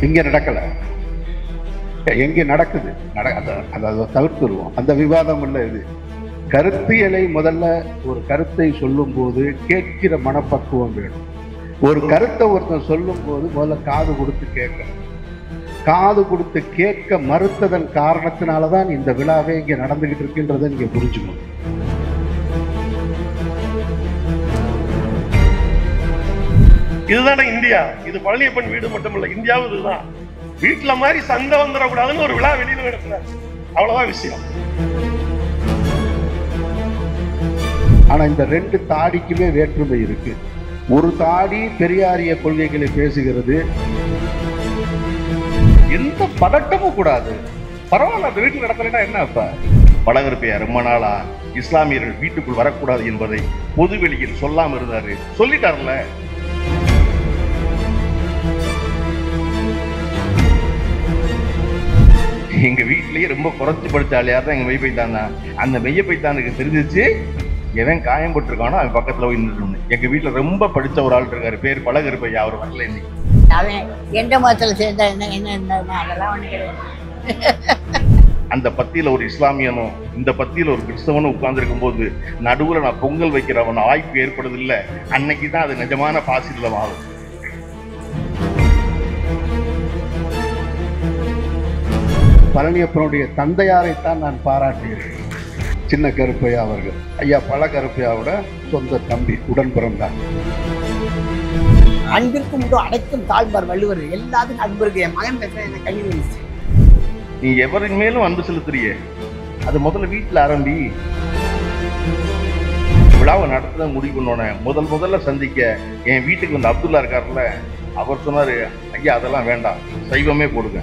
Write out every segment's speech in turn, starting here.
இங்கே நடக்கலை, எங்கே நடக்குது, அதை தவிர்த்துருவோம். அந்த விவாதம் இல்லை. இது கருத்தியலை முதல்ல ஒரு கருத்தை சொல்லும் போது கேட்கிற மனப்பக்குவம் வேணும். ஒரு கருத்தை ஒருத்தன் சொல்லும் போது முதல்ல காது கொடுத்து கேட்கணும். காது கொடுத்து கேட்க மறுத்ததன் காரணத்தினாலதான் இந்த விழாவே இங்கே நடந்துகிட்டு இருக்குன்றதை நீங்க புரிஞ்சுக்கணும். இதுதானே இந்தியா. இது பழனியப்பன் வீடு மட்டுமல்ல, இந்தியாவும் இதுதான். வீட்டுல மாதிரி சண்டை வந்துடக்கூடாதுன்னு ஒரு விழா வெளியில நடத்துறாரு, அவ்வளவுதான் விஷயம். ஆனா இந்த ரெண்டு தாடிக்குமே வேற்றுமை இருக்கு. ஒரு தாடி பெரியாரிய கொள்கைகளை பேசுகிறது, எந்த பதட்டமும் கூடாது, பரவாயில்ல அந்த வீட்டில் நடக்கலைன்னா என்ன. அப்ப பழகருப்பையா ரொம்ப நாளா இஸ்லாமியர்கள் வீட்டுக்குள் வரக்கூடாது என்பதை பொதுவெளியில் சொல்லாம இருந்தாரு, சொல்லிட்டார்ல. எங்க வீட்லயே ரொம்ப குறைச்சி படிச்ச ஆளியார் தான் எங்க மெய் பைத்தான் தான். அந்த மெய்ய பைத்தானுக்கு தெரிஞ்சிச்சு எவன் காயம் போட்டிருக்கானோ அவன் பக்கத்துல போய் நின்று. எங்க வீட்டுல ரொம்ப படிச்ச ஒரு ஆள் இருக்காரு, பேர் பழகருப்பையா. அவர் வரல இன்னைக்கு. அவன் எந்த மதத்தில் சேர்ந்தா என்ன அதெல்லாம் ஒண்ணு கிடையாது. அந்த பத்தியில ஒரு இஸ்லாமியனும் இந்த பத்தியில ஒரு கிறிஸ்தவனும் உட்கார்ந்துருக்கும் போது நடுவுல நான் பொங்கல் வைக்கிறவன் வாய்ப்பு ஏற்படுது இல்ல, அன்னைக்குதான் அது நிஜமான பாசிட்டிவ் ஆகும். பழனியப்பனுடைய தந்தையாரைத்தான் நான் பாராட்டுகிறேன். சின்ன கருப்பையா அவர்கள், ஐயா பழ கருப்பையாவோட சொந்த தம்பி, உடன் பிறந்தார். அன்பிற்கும் அடைக்கும் தாழ்வார் வள்ளுவர். எல்லாத்துக்கும் அன்பு இருக்கு. என் மகன் பேச என்ன கல்வி வந்துச்சு. நீ எவரின் மேலும் அன்பு செலுத்துறியே, அது முதல்ல வீட்டுல ஆரம்பி. விழாவை நடத்த முடிவு பண்ணோன முதல்ல சந்திக்க என் வீட்டுக்கு வந்து அப்துல்லா இருக்காருல்ல, அவர் சொன்னாரு, ஐயா அதெல்லாம் வேண்டாம், சைவமே போடுங்க.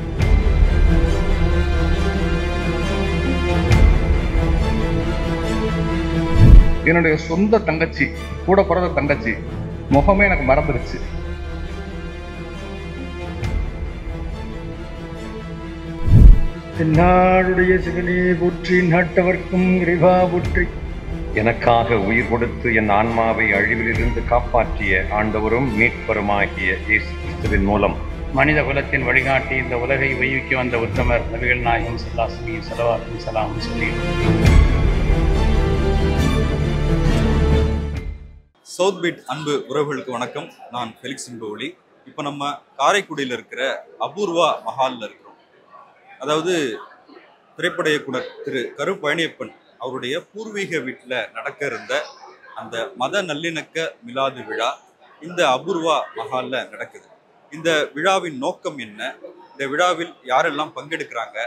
என்னுடைய சொந்த தங்கச்சி, கூட பிறந்த தங்கச்சி முகமே எனக்கு மறந்துருச்சு. நாடுடைய சிவனே போற்றி, நாட்டவர்க்கும் இறைவா போற்றி. எனக்காக உயிர் கொடுத்து என் ஆன்மாவை அழிவிலிருந்து காப்பாற்றிய ஆண்டவரும் மீட்பருமாகிய இயேசு கிறிஸ்துவின் மூலம் மனித குலத்தின் வழிகாட்டி இந்த உலகை வைவிக்க வந்த உத்தமர் நபிகள் நாயகம் ஸல்லல்லாஹு அலைஹி வஸல்லம் சலாம் சொல்லி. சவுத் பீட் அன்பு உறவுகளுக்கு வணக்கம். நான் ஃபெலிக்ஸ் இன்போலி. இப்போ நம்ம காரைக்குடியில் இருக்கிற அபூர்வா மஹாலில் இருக்கிறோம். அதாவது திரைப்பட இயக்குனர் திரு கரு பழனியப்பன் அவருடைய பூர்வீக வீட்டில் நடக்க இருந்த அந்த மத நல்லிணக்க மிலாது விழா இந்த அபூர்வா மஹாலில் நடக்குது. இந்த விழாவின் நோக்கம் என்ன, இந்த விழாவில் யாரெல்லாம் பங்கெடுக்கிறாங்க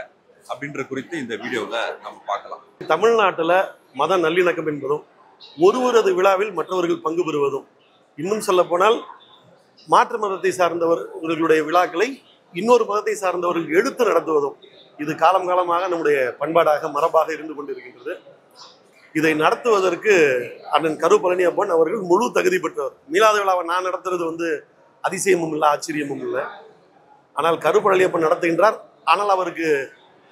அப்படின்ற குறித்து இந்த வீடியோவில் நம்ம பார்க்கலாம். தமிழ்நாட்டில் மத நல்லிணக்கம் என்பதும் ஒருவரது விழாவில் மற்றவர்கள் பங்கு பெறுவதும், இன்னும் சொல்ல போனால் மாற்று மதத்தை சார்ந்தவர்களுடைய விழாக்களை இன்னொரு மதத்தை சார்ந்தவர்கள் எடுத்து நடத்துவதும், இது காலம் காலமாக நம்முடைய பண்பாடாக மரபாக இருந்து கொண்டிருக்கின்றது. இதை நடத்துவதற்கு அண்ணன் கரு பழனியப்பன் அவர்கள் முழு தகுதி பெற்றவர். மீளாத விழாவை நான் நடத்துறது அதிசயமும் இல்லை, ஆச்சரியமும் இல்லை. ஆனால் கரு பழனியப்பன் நடத்துகின்றார். ஆனால் அவருக்கு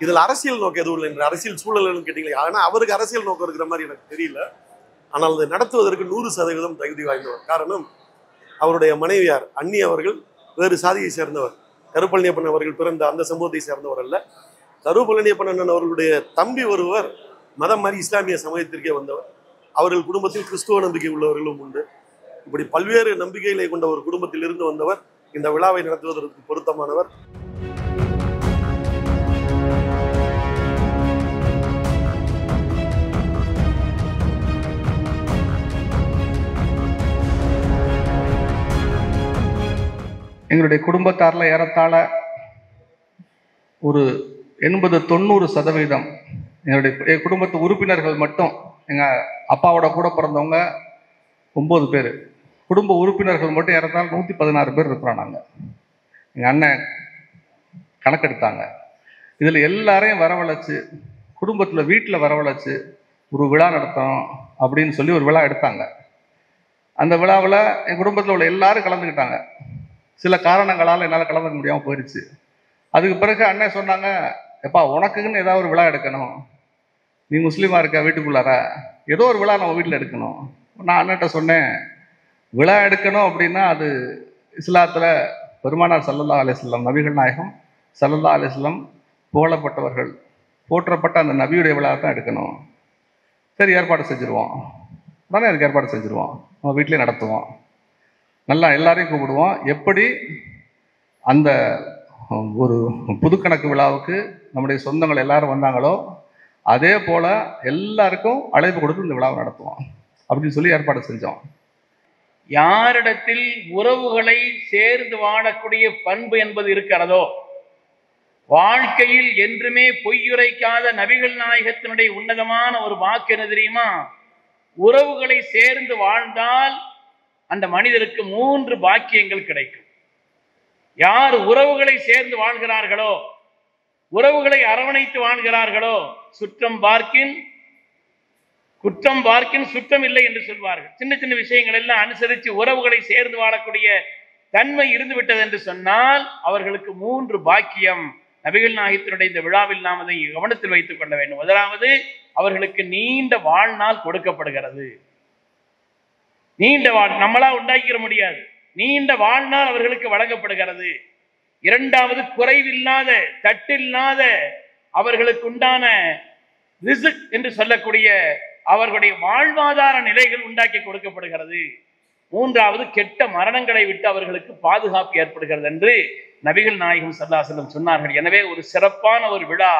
இதில் அரசியல் நோக்கம் எதுவும் இல்லை. என்ற அரசியல் சூழல்னு கேட்டீங்களா, ஆனால் அவருக்கு அரசியல் நோக்கம் இருக்கிற மாதிரி எனக்கு தெரியல. ஆனால் அதை நடத்துவதற்கு 100% தகுதி வாய்ந்தவர். காரணம், அவருடைய மனைவியார் அன்னி அவர்கள் வேறு சாதியை சேர்ந்தவர். கருப்பழனியப்பன் அவர்கள் பிறந்த அந்த சமூகத்தை சேர்ந்தவர் அல்ல. கருப்பழனியப்பன் அண்ணன் அவர்களுடைய தம்பி ஒருவர் மதம் மாதிரி இஸ்லாமிய சமயத்திற்கே வந்தவர். அவர்கள் குடும்பத்தில் கிறிஸ்துவ நம்பிக்கை உள்ளவர்களும் உண்டு. இப்படி பல்வேறு நம்பிக்கைகளை கொண்ட ஒரு குடும்பத்தில் இருந்து வந்தவர் இந்த விழாவை நடத்துவதற்கு பொருத்தமானவர். எங்களுடைய குடும்பத்தாரில் ஏறத்தாழ ஒரு 80-90% எங்களுடைய குடும்பத்து உறுப்பினர்கள் மட்டும், எங்கள் அப்பாவோட கூட பிறந்தவங்க 9 பேர், குடும்ப உறுப்பினர்கள் மட்டும் ஏறத்தாழ 116 பேர் இருக்கிறோம். நாங்கள் எங்கள் அண்ணன் கணக்கெடுத்தாங்க. இதில் எல்லாரையும் வரவழைச்சு, குடும்பத்தில் வீட்டில் வரவழைச்சு ஒரு விழா நடத்தணும் அப்படின்னு சொல்லி ஒரு விழா எடுத்தாங்க. அந்த விழாவில் என் குடும்பத்தில் உள்ள எல்லாரும் கலந்துக்கிட்டாங்க. சில காரணங்களால் என்னால் கலந்துக்க முடியாமல் போயிடுச்சு. அதுக்கு பிறகு அண்ணன் சொன்னாங்க, எப்பா உனக்குன்னு ஏதாவது ஒரு விழா எடுக்கணும், நீ முஸ்லீமாக இருக்க வீட்டுக்குள்ளார, ஏதோ ஒரு விழா நம்ம வீட்டில் எடுக்கணும். நான் அண்ணன்ட்ட சொன்னேன், விழா எடுக்கணும் அப்படின்னா அது இஸ்லாத்தில் பெருமானார் ஸல்லல்லாஹு அலைஹி வஸல்லம் நபிகள் நாயகம் ஸல்லல்லாஹு அலைஹி வஸல்லம் புகழப்பட்டவர்கள், போற்றப்பட்ட அந்த நபியுடைய விழாவை தான் எடுக்கணும். சரி, ஏற்பாடு செஞ்சுருவோம் தானே, அதுக்கு ஏற்பாடு செஞ்சுருவோம், நம்ம வீட்டிலே நடத்துவோம், நல்லா எல்லாரையும் கூப்பிடுவோம். எப்படி அந்த ஒரு புதுக்கணக்கு விழாவுக்கு நம்முடைய சொந்தங்கள் எல்லாரும் வந்தாங்களோ அதே போல எல்லாருக்கும் அழைப்பு கொடுத்து இந்த விழாவை நடத்துவோம் அப்படின்னு சொல்லி ஏற்பாடு செஞ்சோம். யாரிடத்தில் உறவுகளை சேர்ந்து வாழக்கூடிய பண்பு என்பது இருக்கிறதோ, வாழ்க்கையில் என்றுமே பொய்யுரைக்காத நபிகள் நாயகத்தினுடைய உன்னதமான ஒரு வாக்கு என்ன தெரியுமா? உறவுகளை சேர்ந்து வாழ்ந்தால் அந்த மனிதருக்கு 3 பாக்கியங்கள் கிடைக்கும். யார் உறவுகளை சேர்ந்து வாழ்கிறார்களோ, உறவுகளை அரவணைத்து வாழ்கிறார்களோ, சுற்றம் பார்க்கின் குற்றம் பார்க்கின் சுற்றம் இல்லை என்று சொல்வார்கள். சின்ன சின்ன விஷயங்கள் எல்லாம் அனுசரித்து உறவுகளை சேர்ந்து வாழக்கூடிய தன்மை இருந்து விட்டது என்று சொன்னால் அவர்களுக்கு 3 பாக்கியம். நபிகள் நாயகத்தினுடைய இந்த விழாவில் நாம் அதை கவனத்தில் வைத்துக் கொள்ள வேண்டும். முதலாவது, அவர்களுக்கு நீண்ட வாழ்நாள் கொடுக்கப்படுகிறது. நீண்ட நம்மளா உண்டாக்கிற முடியாது, நீண்ட வாழ்நாள் அவர்களுக்கு வழங்கப்படுகிறது. இரண்டாவது, குறைவில்லாத தட்டில்லாத அவர்களுக்கு உண்டான ரிஸ்க் என்று சொல்லக்கூடிய அவர்களுடைய வாழ்வாதார நிலைகள் உண்டாக்கி கொடுக்கப்படுகிறது. மூன்றாவது, கெட்ட மரணங்களை விட்டு அவர்களுக்கு பாதுகாப்பு ஏற்படுகிறது என்று நபிகள் நாயகம் ஸல்லல்லாஹு அலைஹி வஸல்லம் சொன்னார்கள். எனவே ஒரு சிறப்பான ஒரு விழா,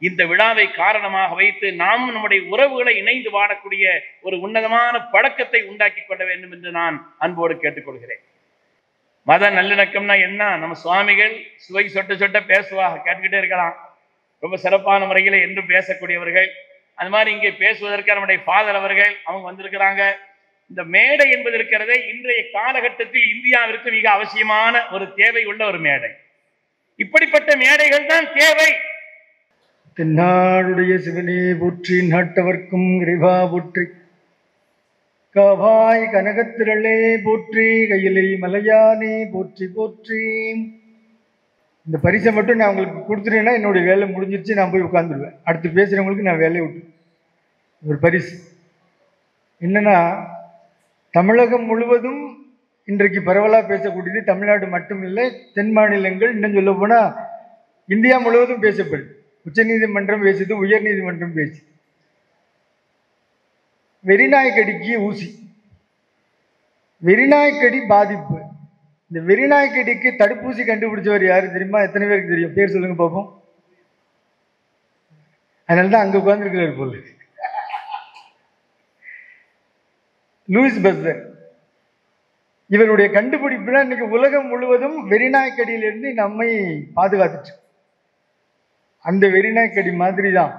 இந்த விழாவை காரணமாக வைத்து நாம் நம்முடைய உறவுகளை இணைந்து வாழக்கூடிய ஒரு உன்னதமான பழக்கத்தை உண்டாக்கி கொள்ள வேண்டும் என்று நான் அன்போடு கேட்டுக்கொள்கிறேன். மத நல்லிணக்கம்னா என்ன? நம்ம சுவாமிகள் சுவை சொட்ட சொட்ட பேசுவாங்க, கேட்டுக்கிட்டே இருக்கலாம். ரொம்ப சிறப்பான முறையில் என்றும் பேசக்கூடியவர்கள். அது மாதிரி இங்கே பேசுவதற்கு நம்முடைய ஃபாதர் அவர்கள் அவங்க வந்திருக்கிறாங்க. இந்த மேடை என்பது இருக்கிறதே இன்றைய காலகட்டத்தில் இந்தியாவிற்கு மிக அவசியமான ஒரு தேவை உள்ள ஒரு மேடை. இப்படிப்பட்ட மேடைகள் தான் தேவை. தென்னாடுடைய சிவனே போற்றி, நாட்டவர்க்கும் இறைவா போற்றி, காவாய் கனகத்திரளே போற்றி, கையிலை மலையானே போற்றி போற்றி. இந்த பரிசை மட்டும் நான் உங்களுக்கு கொடுத்துட்டேன்னா என்னுடைய வேலை முடிஞ்சிருச்சு, நான் போய் உட்காந்துருவேன். அடுத்து பேசுகிறவங்களுக்கு நான் வேலையை விட்டு ஒரு பரிசு என்னன்னா, தமிழகம் முழுவதும் இன்றைக்கு பரவலாக பேசக்கூடியது, தமிழ்நாடு மட்டும் இல்லை, தென் மாநிலங்கள், இன்னும் சொல்ல போனால் இந்தியா முழுவதும் பேசப்படுது. உச்சநீதிமன்றம் பேசுது, உயர் நீதிமன்றம் பேசுது. வெறிநாய்க்கடிக்கு ஊசி, வெறிநாய்க்கடி பாதிப்பு. இந்த வெறிநாய்க்கடிக்கு தடுப்பூசி கண்டுபிடிச்சவர் யாரு தெரியுமா? எத்தனை பேருக்கு தெரியும்? பேர் சொல்லுங்க பார்ப்போம். அதனால்தான் அங்க உட்கார்ந்துருக்கிறார் போல, லூயிஸ் பஸ்டர். இவருடைய கண்டுபிடிப்பு தான் இன்னைக்கு உலகம் முழுவதும் வெறிநாய்க்கடியிலிருந்து நம்மை பாதுகாத்துச்சு. அந்த வெறிநாய்க்கடி மாதிரி தான்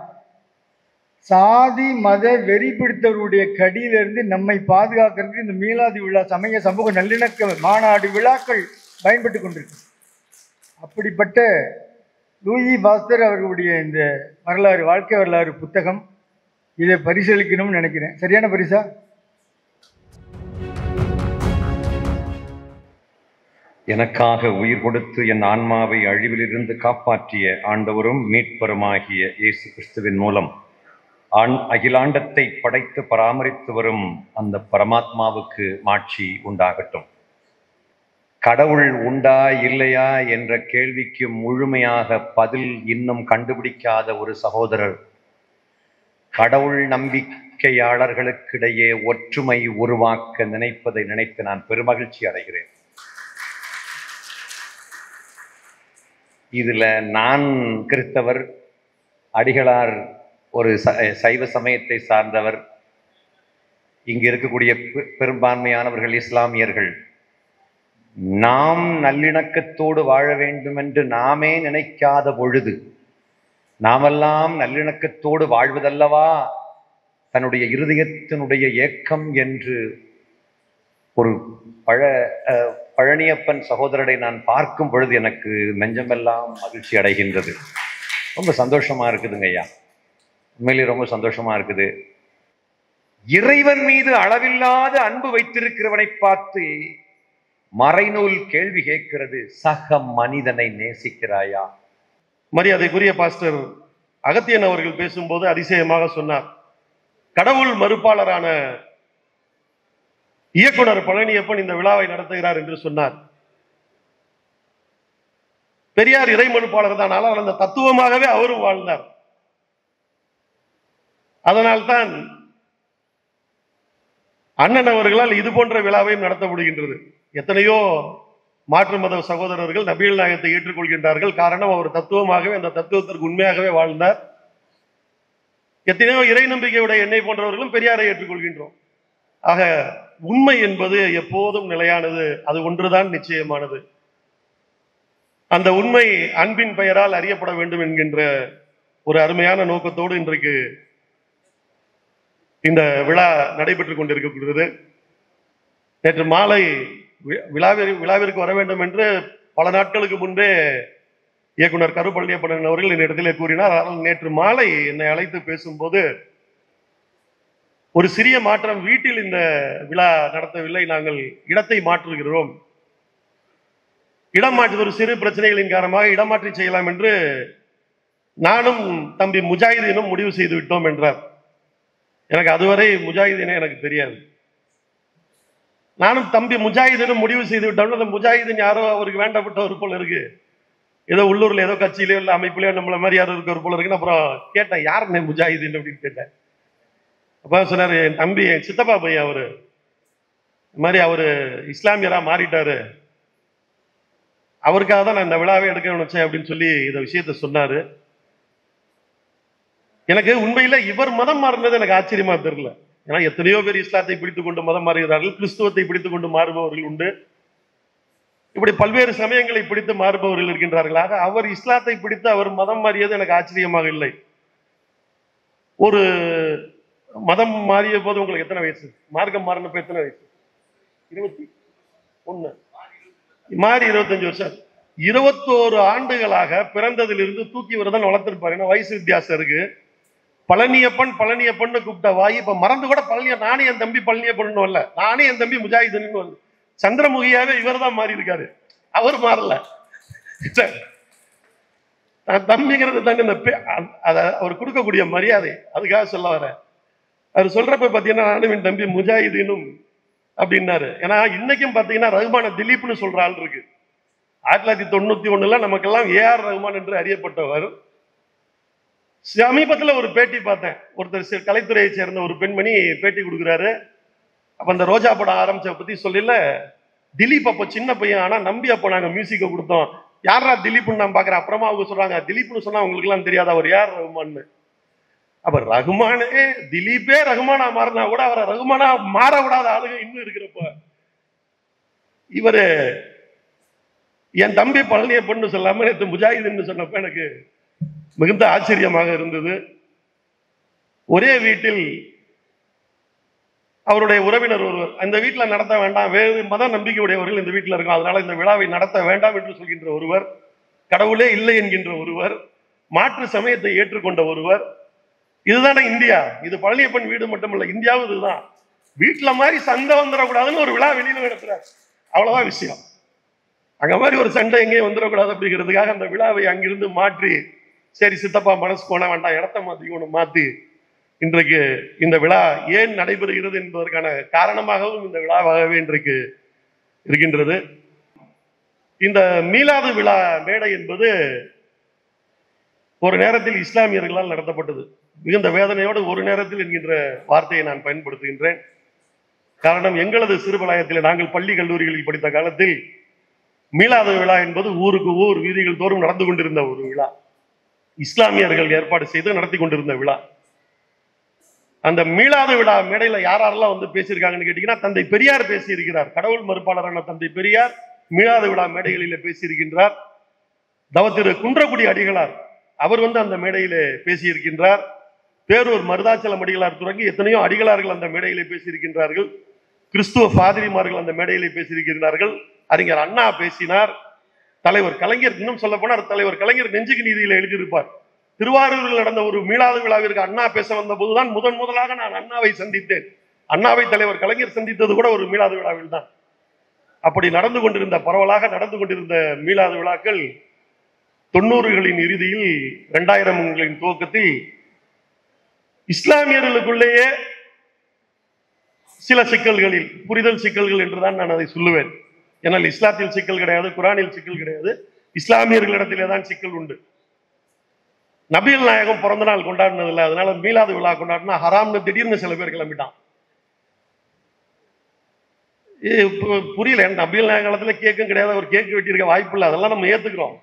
சாதி மத வெறி பிடித்தவருடைய கடியிலிருந்து நம்மை பாதுகாக்கிறதுக்கு இந்த மீலாது விழா, சமய சமூக நல்லிணக்க மாநாடு விழாக்கள் பயன்பட்டு கொண்டிருக்கு. அப்படிப்பட்ட லூயி பாஸ்டர் அவர்களுடைய இந்த வரலாறு, வாழ்க்கை வரலாறு புத்தகம், இதை பரிசளிக்கணும்னு நினைக்கிறேன். சரியான பரிசா? எனக்காக உயிர் கொடுத்து என் ஆன்மாவை அழிவிலிருந்து காப்பாற்றிய ஆண்டவரும் மீட்பருமாகிய இயேசு கிறிஸ்துவின் மூலம் அகிலாண்டத்தை படைத்து பராமரித்து வரும் அந்த பரமாத்மாவுக்கு மாட்சி உண்டாகட்டும். கடவுள் உண்டா இல்லையா என்ற கேள்விக்கு முழுமையாக பதில் இன்னும் கண்டுபிடிக்காத ஒரு சகோதரர் கடவுள் நம்பிக்கையாளர்களுக்கிடையே ஒற்றுமை உருவாக்க நினைப்பதை நினைத்து நான் பெருமகிழ்ச்சி அடைகிறேன். இதுல நான் கிறிஸ்தவர், அடிகளார் ஒரு சைவ சமயத்தை சார்ந்தவர், இங்கு இருக்கக்கூடிய பெரும்பான்மையானவர்கள் இஸ்லாமியர்கள். நாம் நல்லிணக்கத்தோடு வாழ வேண்டும் என்று நாமே நினைக்காத பொழுது, நாமெல்லாம் நல்லிணக்கத்தோடு வாழ்வதல்லவா தன்னுடைய இருதயத்தினுடைய ஏக்கம் என்று ஒரு பழனியப்பன் சகோதரரை நான் பார்க்கும் பொழுது எனக்கு நெஞ்சமெல்லாம் மகிழ்ச்சி அடைகின்றது. ரொம்ப சந்தோஷமா இருக்குதுங்க ஐயா, உண்மையிலே ரொம்ப சந்தோஷமா இருக்குது. இறைவன் மீது அளவில்லாத அன்பு வைத்திருக்கிறவனை பார்த்து மறைநூல் கேள்வி கேட்கிறது, சக மனிதனை நேசிக்கிறாயா? மரியாதைக்குரிய பாஸ்டர் அகத்தியன் அவர்கள் பேசும்போது அதிசயமாக சொன்னார், கடவுள் மறுப்பாளரான இயக்குனர் பழனியப்பன் இந்த விழாவை நடத்துகிறார் என்று சொன்னார். பெரியார் இறை மறுப்பாளர் தான், ஆனால் அந்த தத்துவமாகவே அவரும் வாழ்ந்தார். அதனால்தான் அண்ணன் அவர்களால் இது போன்ற விழாவையும் நடத்தப்படுகின்றது. எத்தனையோ மாற்று மத சகோதரர்கள் நபிகள் நாயகத்தை ஏற்றுக்கொள்கின்றார்கள். காரணம், அவர் தத்துவமாகவே அந்த தத்துவத்திற்கு உண்மையாகவே வாழ்ந்தார். எத்தனையோ இறை நம்பிக்கையுடைய என்னை போன்றவர்களும் பெரியாரை ஏற்றுக்கொள்கின்றோம். ஆக உண்மை என்பது எப்போதும் நிலையானது, அது ஒன்றுதான் நிச்சயமானது. அந்த உண்மை அன்பின் பெயரால் அறியப்பட வேண்டும் என்கின்ற ஒரு அருமையான நோக்கத்தோடு இன்றைக்கு இந்த விழா நடைபெற்றுக் கொண்டிருக்கக்கூடியது. நேற்று மாலை விழாவிற்கு வர வேண்டும் என்று பல நாட்களுக்கு முன்பே இயக்குனர் கரு பழனியப்பன் அவர்கள் என்னிடத்திலே கூறினார். ஆனால் நேற்று மாலை என்னை அழைத்து பேசும்போது, ஒரு சிறிய மாற்றம், வீட்டில் இந்த விழா நடத்தவில்லை, நாங்கள் இடத்தை மாற்றுகிறோம், இடம் மாற்று ஒரு சிறு பிரச்சனைகளின் காரணமாக இடமாற்றி செய்யலாம் என்று நானும் தம்பி முஜாஹிதீனும் முடிவு செய்து விட்டோம் என்றார். எனக்கு அதுவரை முஜாஹிதீனே எனக்கு தெரியாது. நானும் தம்பி முஜாஹிதீனும் முடிவு செய்து விட்டோம். அந்த முஜாஹிதீன் யாரோ அவருக்கு வேண்டப்பட்டவர் போல இருக்கு, ஏதோ உள்ளூர்ல ஏதோ கட்சியிலோ இல்லை அமைப்புலையோ நம்மள மாதிரி யாரும் இருக்கிற போல இருக்குன்னு அப்புறம் கேட்டேன், யாருன்னு முஜாஹிதீன் அப்படின்னு கேட்டேன். அப்ப சொன்னாரு, என் தம்பி, என் சித்தப்பா பையன், அவரு இந்த மாதிரி அவரு இஸ்லாமியரா மாறிட்டாரு, அவருக்காக தான் நான் இந்த விழாவை எடுக்க நினைச்சேன் அப்படின்னு சொல்லி இந்த விஷயத்த சொன்னாரு. எனக்கு உண்மையில இவர் மதம் மாறினது எனக்கு ஆச்சரியமா தெரியல. ஏன்னா எத்தனையோ பேர் இஸ்லாத்தை பிடித்துக் கொண்டு மதம் மாறுகிறார்கள், கிறிஸ்துவத்தை பிடித்துக் கொண்டு மாறுபவர்கள் உண்டு, இப்படி பல்வேறு சமயங்களை பிடித்து மாறுபவர்கள் இருக்கின்றார்களாக. அவர் இஸ்லாத்தை பிடித்து அவர் மதம் மாறியது எனக்கு ஆச்சரியமாக இல்லை. ஒரு மதம் மாறிய போது உங்களுக்கு எத்தனை வயசு? மார்க்கம் மாறினப்ப எத்தனை வயசு? 21 மாறி 25 வருஷம். 21 ஆண்டுகளாக பிறந்ததிலிருந்து தூக்கி வரதான் வளர்த்திருப்பாரு. ஏன்னா வயசு வித்தியாசம் இருக்கு. பழனியப்பன் கூப்பிட்ட வாய் இப்ப மறந்து கூட பழனிய, நானே என் தம்பி பழனியப்பன் வரல, நானே என் தம்பி முஜாஹிதீன் வரல. சந்திரமுகியாவே இவர் தான் மாறி இருக்காரு, அவர் மாறல. தம்பிங்கிறது தாங்க இந்த அவர் கொடுக்கக்கூடிய மரியாதை, அதுக்காக சொல்ல வர. அவர் சொல்றப்ப பாத்தீங்கன்னா நானும் என் தம்பி முஜாஹிதீனும் அப்படின்னாரு. ஏன்னா இன்னைக்கும் பாத்தீங்கன்னா ரஹ்மான திலீப்னு சொல்ற ஆள் இருக்கு. 1991 நமக்கெல்லாம் ஏஆர் ரஹ்மான் என்று அறியப்பட்டவர். சமீபத்தில் ஒரு பேட்டி பார்த்தேன், ஒருத்தர் கலைத்துறையை சேர்ந்த ஒரு பெண்மணி பேட்டி கொடுக்குறாரு. அப்ப அந்த ரோஜா படம் ஆரம்பிச்ச பத்தி சொல்லல, திலீப் அப்போ சின்ன பையன், ஆனா நம்பி அப்போ நாங்க மியூசிக்கை கொடுத்தோம், யாரா திலீப்னு நான் பாக்குறேன். அப்புறமா அவங்க சொல்றாங்க, திலீப்னு சொன்னா உங்களுக்கு எல்லாம் தெரியாது, அவர் யார் ரஹ்மான்னு. அப்ப ரஹ்மானே, திலீப்பே ரஹ்மானா மாறினா கூட அவரை ரஹ்மானா மாற விடாத ஆளுங்க இன்னும் இருக்கிறப்ப, இவரு என் தம்பி பழனியப்பன்னு சொல்லாம நேற்று முஜாஹிதீன் சொன்னப்ப எனக்கு மிகுந்த ஆச்சரியமாக இருந்தது. ஒரே வீட்டில் அவருடைய உறவினர் ஒருவர், அந்த வீட்டில் நடத்த வேண்டாம், வேறு மத நம்பிக்கை உடையவர்கள் இந்த வீட்டில் இருக்கும், அதனால இந்த விழாவை நடத்த வேண்டாம் என்று சொல்கின்ற ஒருவர், கடவுளே இல்லை என்கின்ற ஒருவர், மாற்று சமயத்தை ஏற்றுக்கொண்ட ஒருவர். இதுதானே இந்தியா? இது பழனியப்பன் வீடு மட்டுமல்ல, இந்தியாவும் இதுதான். வீட்டுல மாதிரி சண்டை வந்துடக்கூடாதுன்னு ஒரு விழா வெளியில நடத்துறாரு, அவ்வளவுதான் விஷயம். அங்க மாதிரி ஒரு சண்டை எங்கேயும் வந்துடக்கூடாது அப்படிங்கிறதுக்காக அந்த விழாவை அங்கிருந்து மாற்றி, சரி சித்தப்பா மனசு போன வேண்டாம், இடத்த மாத்திக்கணும், மாத்தி இன்றைக்கு இந்த விழா ஏன் நடைபெறுகிறது என்பதற்கான காரணமாகவும் இந்த விழாவாகவே இன்றைக்கு இருக்கின்றது. இந்த மீலாது விழா மேடை என்பது ஒரு நேரத்தில் இஸ்லாமியர்களால் நடத்தப்பட்டது. மிகுந்த வேதனையோடு ஒரு நேரத்தில் என்கின்ற வார்த்தையை நான் பயன்படுத்துகின்றேன். காரணம், எங்களது சிறுபலாயத்தில் நாங்கள் பள்ளி கல்லூரிகளில் படித்த காலத்தில் மீலாது விழா என்பது ஊருக்கு ஊர் வீதிகள் தோறும் நடந்து கொண்டிருந்த ஒரு விழா, இஸ்லாமியர்கள் ஏற்பாடு செய்து நடத்தி கொண்டிருந்த விழா. அந்த மீலாது விழா மேடையில யாரெல்லாம் வந்து பேசியிருக்காங்கன்னு கேட்டீங்கன்னா, தந்தை பெரியார் பேசியிருக்கிறார். கடவுள் மறுப்பாளரான தந்தை பெரியார் மீலாது விழா மேடைகளிலே பேசியிருக்கின்றார். தவத்திரு குன்றக்குடி அடிகளார் அவர் வந்து அந்த மேடையிலே பேசியிருக்கின்றார். பேரூர் மருதாச்சலம் அடிகளார் தொடங்கி எத்தனையோ அடிகளார்கள் அந்த மேடையிலே பேசியிருக்கின்றார்கள். கிறிஸ்துவ பாதிரிமார்கள் அந்த மேடையிலே பேசியிருக்கிறார்கள். அறிஞர் அண்ணா பேசினார். தலைவர் கலைஞர், இன்னும் சொல்ல போனார், தலைவர் கலைஞர் நெஞ்சுக்கு நீதியில எழுதியிருப்பார். திருவாரூரில் நடந்த ஒரு மீளாது விழாவிற்கு அண்ணா பேச வந்த போதுதான் முதலாக நான் அண்ணாவை சந்தித்தேன். அண்ணாவை தலைவர் கலைஞர் சந்தித்தது கூட ஒரு மீளாது விழாவில் தான். அப்படி நடந்து கொண்டிருந்த, பரவலாக நடந்து கொண்டிருந்த மீளாது விழாக்கள் 90களின் இறுதியில் 2000களின் துவக்கத்தில் இஸ்லாமியர்களுக்குள்ளேயே சில சிக்கல்களில், புரிதல் சிக்கல்கள் என்றுதான் நான் அதை சொல்லுவேன். ஏன்னால் இஸ்லாத்தில் சிக்கல் கிடையாது, குரானில் சிக்கல் கிடையாது, இஸ்லாமியர்களிடத்திலே தான் சிக்கல் உண்டு. நபிகள் நாயகம் பிறந்த நாள் கொண்டாடினதில்லை, அதனால மீலாது விழா கொண்டாடினா ஹராம்னு திடீர்னு சில பேர் கிளம்பிட்டான். புரியல, நபிகள் நாயகம் காலத்துல கேக்கும் கிடையாது, அவர் கேக்கு வெட்டியிருக்க வாய்ப்பு இல்லை, அதெல்லாம் நம்ம ஏத்துக்கிறோம்.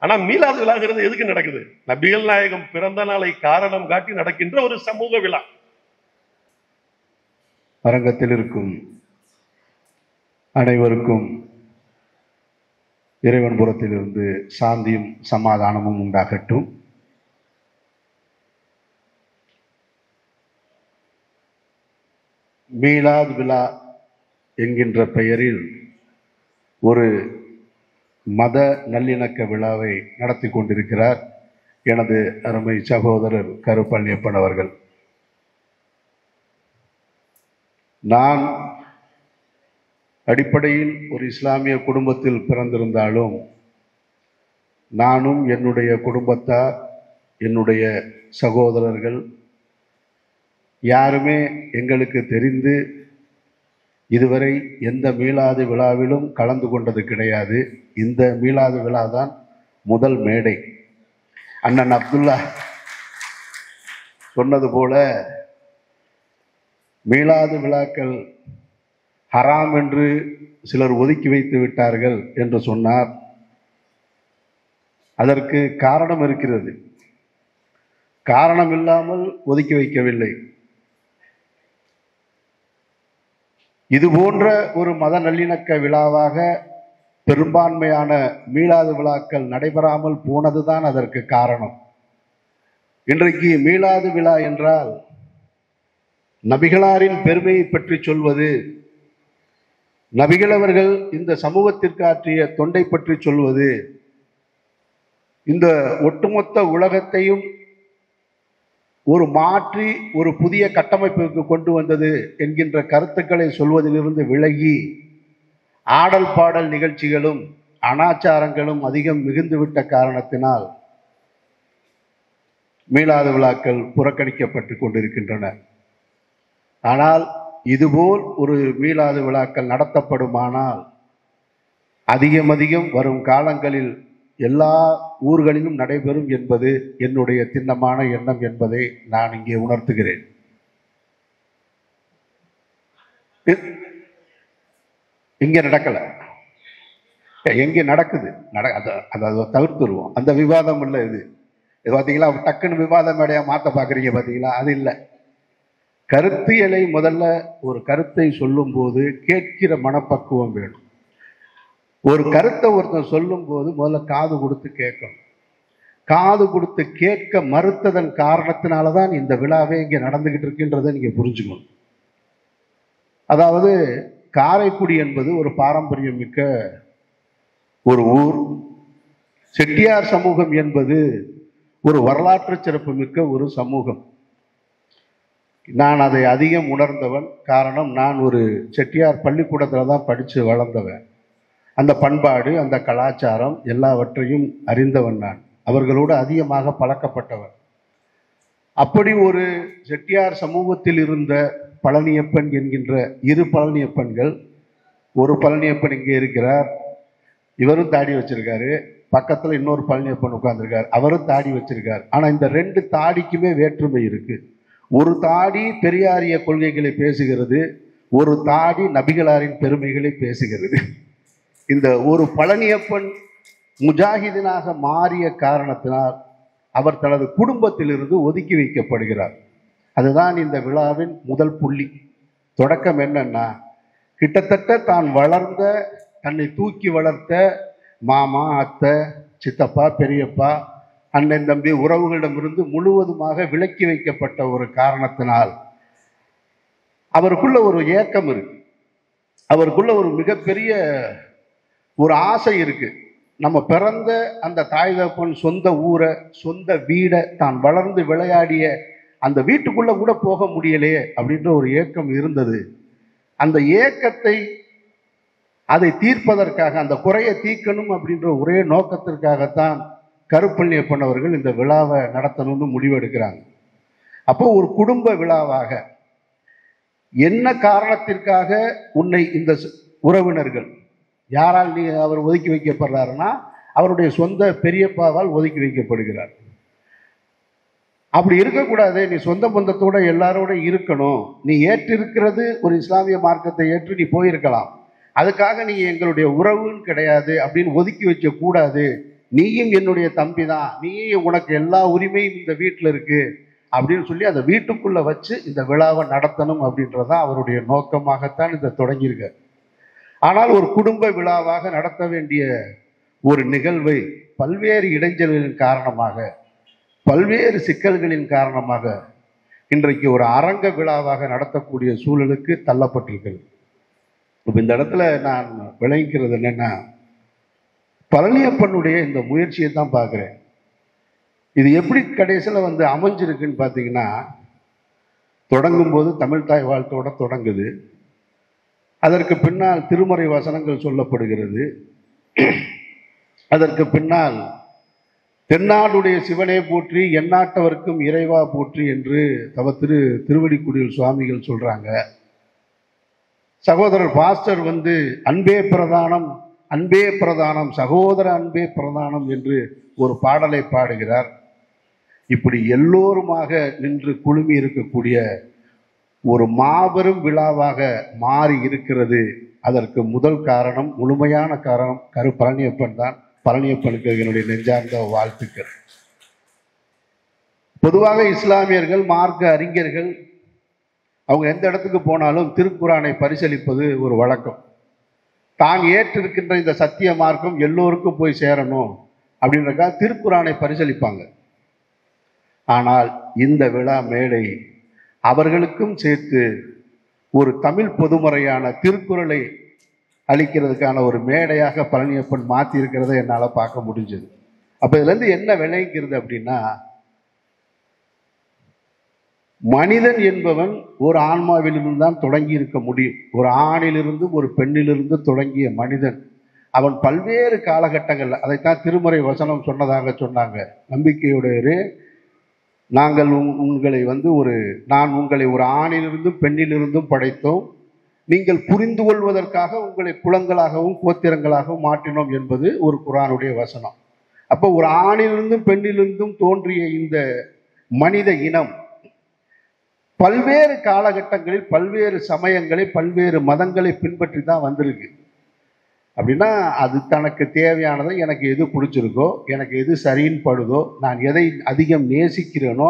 ஆனா மீலாது விழாங்கிறது எதுக்கு நடக்குது? நபிகள் நாயகம் பிறந்த நாளை காரணம் காட்டி நடக்கின்ற ஒரு சமூக விழா. அரங்கத்தில் இருக்கும் அனைவருக்கும் இறைவன் புறத்திலிருந்து சாந்தியும் சமாதானமும் உண்டாகட்டும். மீலாத் விழா என்கின்ற பெயரில் ஒரு மத நல்லிணக்க விழாவை நடத்தி கொண்டிருக்கிறார் எனது அருமை சகோதரர் கருப்பழனியப்பன் அவர்கள். நான் அடிப்படையில் ஒரு இஸ்லாமிய குடும்பத்தில் பிறந்திருந்தாலும் நானும் என்னுடைய குடும்பத்தார், என்னுடைய சகோதரர்கள் யாருமே எங்களுக்கு தெரிந்து இதுவரை எந்த மீலாது விழாவிலும் கலந்து கொண்டது கிடையாது. இந்த மீலாது விழா தான் முதல் மேடை. அண்ணன் அப்துல்லா சொன்னது போல மீலாது விழாக்கள் ஹராம் என்று சிலர் ஒதுக்கி வைத்து விட்டார்கள் என்று சொன்னார். அதற்கு காரணம் இருக்கிறது. காரணம் இல்லாமல் ஒதுக்கி வைக்கவில்லை. இது போன்ற ஒரு மத நல்லிணக்க விழாவாக பெரும்பான்மையான மீலாது விழாக்கள் நடைபெறாமல் போனதுதான் அதற்கு காரணம். இன்றைக்கு மீலாது விழா என்றால் நபிகளாரின் பெருமையை பற்றி சொல்வது, நபிகள் அவர்கள் இந்த சமூகத்திற்கு ஆற்றிய தொண்டை பற்றி சொல்வது, இந்த ஒட்டுமொத்த உலகத்தையும் ஒரு மாற்றி ஒரு புதிய கட்டமைப்புக்கு கொண்டு வந்தது என்கின்ற கருத்துக்களை சொல்வதிலிருந்து விலகி ஆடல் பாடல் நிகழ்ச்சிகளும் அனாச்சாரங்களும் அதிகம் மிகுந்துவிட்ட காரணத்தினால் மீலாது விழாக்கள் புறக்கணிக்கப்பட்டு கொண்டிருக்கின்றன. ஆனால் இதுபோல் ஒரு மீலாது விழாக்கள் நடத்தப்படுமானால் அதிகம் வரும் காலங்களில் எல்லா ஊர்களிலும் நடைபெறும் என்பது என்னுடைய திண்ணமான எண்ணம் என்பதை நான் இங்கே உணர்த்துகிறேன். இங்க நடக்கல, எங்கே நடக்குது, அதை தவிர்த்துருவோம். அந்த விவாதம் இல்லை. இது பார்த்தீங்களா, டக்குன்னு விவாத மேடையா மாற்ற பார்க்குறீங்க பார்த்தீங்களா, அது இல்லை. கருத்தியலை முதல்ல ஒரு கருத்தை சொல்லும் போது கேட்கிற மனப்பக்குவம் வேணும். ஒரு கருத்தை ஒருத்தன் சொல்லும் போது முதல்ல காது கொடுத்து கேட்கணும். காது கொடுத்து கேட்க மறுத்ததன் காரணத்தினாலதான் இந்த விழாவே இங்கே நடந்துகிட்டு இருக்கின்றதை நீங்க புரிஞ்சுக்கணும். அதாவது காரைக்குடி என்பது ஒரு பாரம்பரியம் மிக்க ஒரு ஊர். செட்டியார் சமூகம் என்பது ஒரு வரலாற்று சிறப்பு மிக்க ஒரு சமூகம். நான் அதை அதிகம் உணர்ந்தவன். காரணம், நான் ஒரு செட்டியார் பள்ளிக்கூடத்தில் தான் படித்து வளர்ந்தவன். அந்த பண்பாடு, அந்த கலாச்சாரம் எல்லாவற்றையும் அறிந்தவன் நான். அவர்களோடு அதிகமாக பழக்கப்பட்டவன். அப்படி ஒரு செட்டியார் சமூகத்தில் இருந்த பழனியப்பன் என்கின்ற இரு பழனியப்பன்கள், ஒரு பழனியப்பன் இங்கே இருக்கிறார், இவரும் தாடி வச்சிருக்காரு. பக்கத்தில் இன்னொரு பழனியப்பன் உட்கார்ந்துருக்கார், அவரும் தாடி வச்சிருக்கார். ஆனால் இந்த ரெண்டு தாடிக்குமே வேற்றுமை இருக்கு. ஒரு தாடி பெரியாரிய கொள்கைகளை பேசுகிறது, ஒரு தாடி நபிகளாரின் பெருமைகளை பேசுகிறது. இந்த ஒரு பழனியப்பன் முஜாஹிதீனாக மாறிய காரணத்தினால் அவர் தனது குடும்பத்திலிருந்து ஒதுக்கி வைக்கப்படுகிறார். அதுதான் இந்த விழாவின் முதல் புள்ளி. தொடக்கம் என்னன்னா, கிட்டத்தட்ட தான் வளர்ந்த, தன்னை தூக்கி வளர்த்த மாமா, அத்தை, சித்தப்பா, பெரியப்பா, அண்ணன், தம்பி உறவுகளிடமிருந்து முழுவதுமாக விலக்கி வைக்கப்பட்ட ஒரு காரணத்தினால் அவருக்குள்ள ஒரு ஏக்கம் இருக்கு. அவருக்குள்ள ஒரு மிகப்பெரிய ஒரு ஆசை இருக்கு. நம்ம பிறந்த அந்த தாய் தகப்பன் சொந்த ஊரை, சொந்த வீடை, தான் வளர்ந்து விளையாடிய அந்த வீட்டுக்குள்ள கூட போக முடியலையே அப்படின்ற ஒரு ஏக்கம் இருந்தது. அந்த ஏக்கத்தை, அதை தீர்ப்பதற்காக, அந்த குறையை தீர்க்கணும் அப்படின்ற ஒரே நோக்கத்திற்காகத்தான் கருப்பழனியப்பன் அவர்கள் இந்த விழாவை நடத்தணும்னு முடிவெடுக்கிறாங்க. அப்போ ஒரு குடும்ப விழாவாக என்ன காரணத்திற்காக உன்னை இந்த உறவினர்கள், யாரால் நீ அவர் ஒதுக்கி வைக்கப்படுறாருன்னா, அவருடைய சொந்த பெரியப்பாவால் ஒதுக்கி வைக்கப்படுகிறார். அப்படி இருக்கக்கூடாது. நீ சொந்த பந்தத்தோட எல்லாரோட இருக்கணும். நீ ஏற்றிருக்கிறது ஒரு இஸ்லாமிய மார்க்கத்தை ஏற்று நீ போயிருக்கலாம், அதுக்காக நீ எங்களுடைய உறவுன்னு கிடையாது அப்படின்னு ஒதுக்கி வைக்க கூடாது. நீயும் என்னுடைய தம்பி தான், நீயும் உனக்கு எல்லா உரிமையும் இந்த வீட்டில் இருக்கு அப்படின்னு சொல்லி அந்த வீட்டுக்குள்ள வச்சு இந்த விழாவை நடத்தணும் அப்படின்றதான் அவருடைய நோக்கமாகத்தான் இதை தொடங்கியிருக்க. ஆனால் ஒரு குடும்ப விழாவாக நடத்த வேண்டிய ஒரு நிகழ்வை பல்வேறு இடைஞ்சல்களின் காரணமாக, பல்வேறு சிக்கல்களின் காரணமாக இன்றைக்கு ஒரு அரங்க விழாவாக நடத்தக்கூடிய சூழலுக்கு தள்ளப்பட்டிருக்கிறது. இப்போ இந்த இடத்துல நான் விளங்கிக்கிறது என்னன்னா, பழனியப்பனுடைய இந்த முயற்சியை தான் பார்க்குறேன். இது எப்படி கடைசியில் அமைஞ்சிருக்குன்னு பார்த்தீங்கன்னா, தொடங்கும் போது தமிழ்தாய் வாழ்த்தோட தொடங்குது. அதற்கு பின்னால் திருமறை வசனங்கள் சொல்லப்படுகிறது. அதற்கு பின்னால் தென்னாடுடைய சிவனே போற்றி எந்நாட்டவர்க்கும் இறைவா போற்றி என்று திருவடிக்குடியில் சுவாமிகள் சொல்றாங்க. சகோதரர் பாஸ்டர் அன்பே பிரதானம், அன்பே பிரதானம், சகோதர அன்பே பிரதானம் என்று ஒரு பாடலை பாடுகிறார். இப்படி எல்லோருமாக நின்று குழுமி இருக்கக்கூடிய ஒரு மாபெரும் விழாவாக மாறி இருக்கிறது. அதற்கு முதல் காரணம், முழுமையான காரணம் பழனியப்பன் தான். பழனியப்பனுக்கு என்னுடைய நெஞ்சார்ந்த வாழ்த்துக்கள். பொதுவாக இஸ்லாமியர்கள், மார்க்க அறிஞர்கள் அவங்க எந்த இடத்துக்கு போனாலும் திருக்குரானை பரிசீலிப்பது ஒரு வழக்கம். தான் ஏற்றிருக்கின்ற இந்த சத்திய மார்க்கம் எல்லோருக்கும் போய் சேரணும் அப்படின்றக்காக திருக்குரானை பரிசீலிப்பாங்க. ஆனால் இந்த விழா மேடை அவர்களுக்கும் சேர்த்து ஒரு தமிழ் பொதுமுறையான திருக்குறளை அளிக்கிறதுக்கான ஒரு மேடையாக பழனியப்பன் மாற்றி இருக்கிறத என்னால் பார்க்க முடிஞ்சது. அப்போ இதுலேருந்து என்ன விளைகிறது அப்படின்னா, மனிதன் என்பவன் ஒரு ஆன்மாவிலிருந்து தான் தொடங்கி இருக்க முடியும். ஒரு ஆணிலிருந்து ஒரு பெண்ணிலிருந்து தொடங்கிய மனிதன் அவன் பல்வேறு காலகட்டங்கள், அதைத்தான் திருமறை வசனம் சொன்னதாக சொன்னாங்க. நம்பிக்கையுடையரே, நாங்கள் நான் உங்களை ஒரு ஆணிலிருந்தும் பெண்ணிலிருந்தும் படைத்தோம், நீங்கள் புரிந்து கொள்வதற்காக உங்களை குலங்களாகவும் கோத்திரங்களாகவும் மாற்றினோம் என்பது ஒரு குர்ஆனுடைய வசனம். அப்போ ஒரு ஆணிலிருந்தும் பெண்ணிலிருந்தும் தோன்றிய இந்த மனித இனம் பல்வேறு காலகட்டங்களில் பல்வேறு சமயங்களை பல்வேறு மதங்களை பின்பற்றி தான் வந்திருக்கு. அப்படின்னா அது தனக்கு தேவையானதை, எனக்கு எது பிடிச்சிருக்கோ, எனக்கு எது சரின்னு படுதோ, நான் எதை அதிகம் நேசிக்கிறேனோ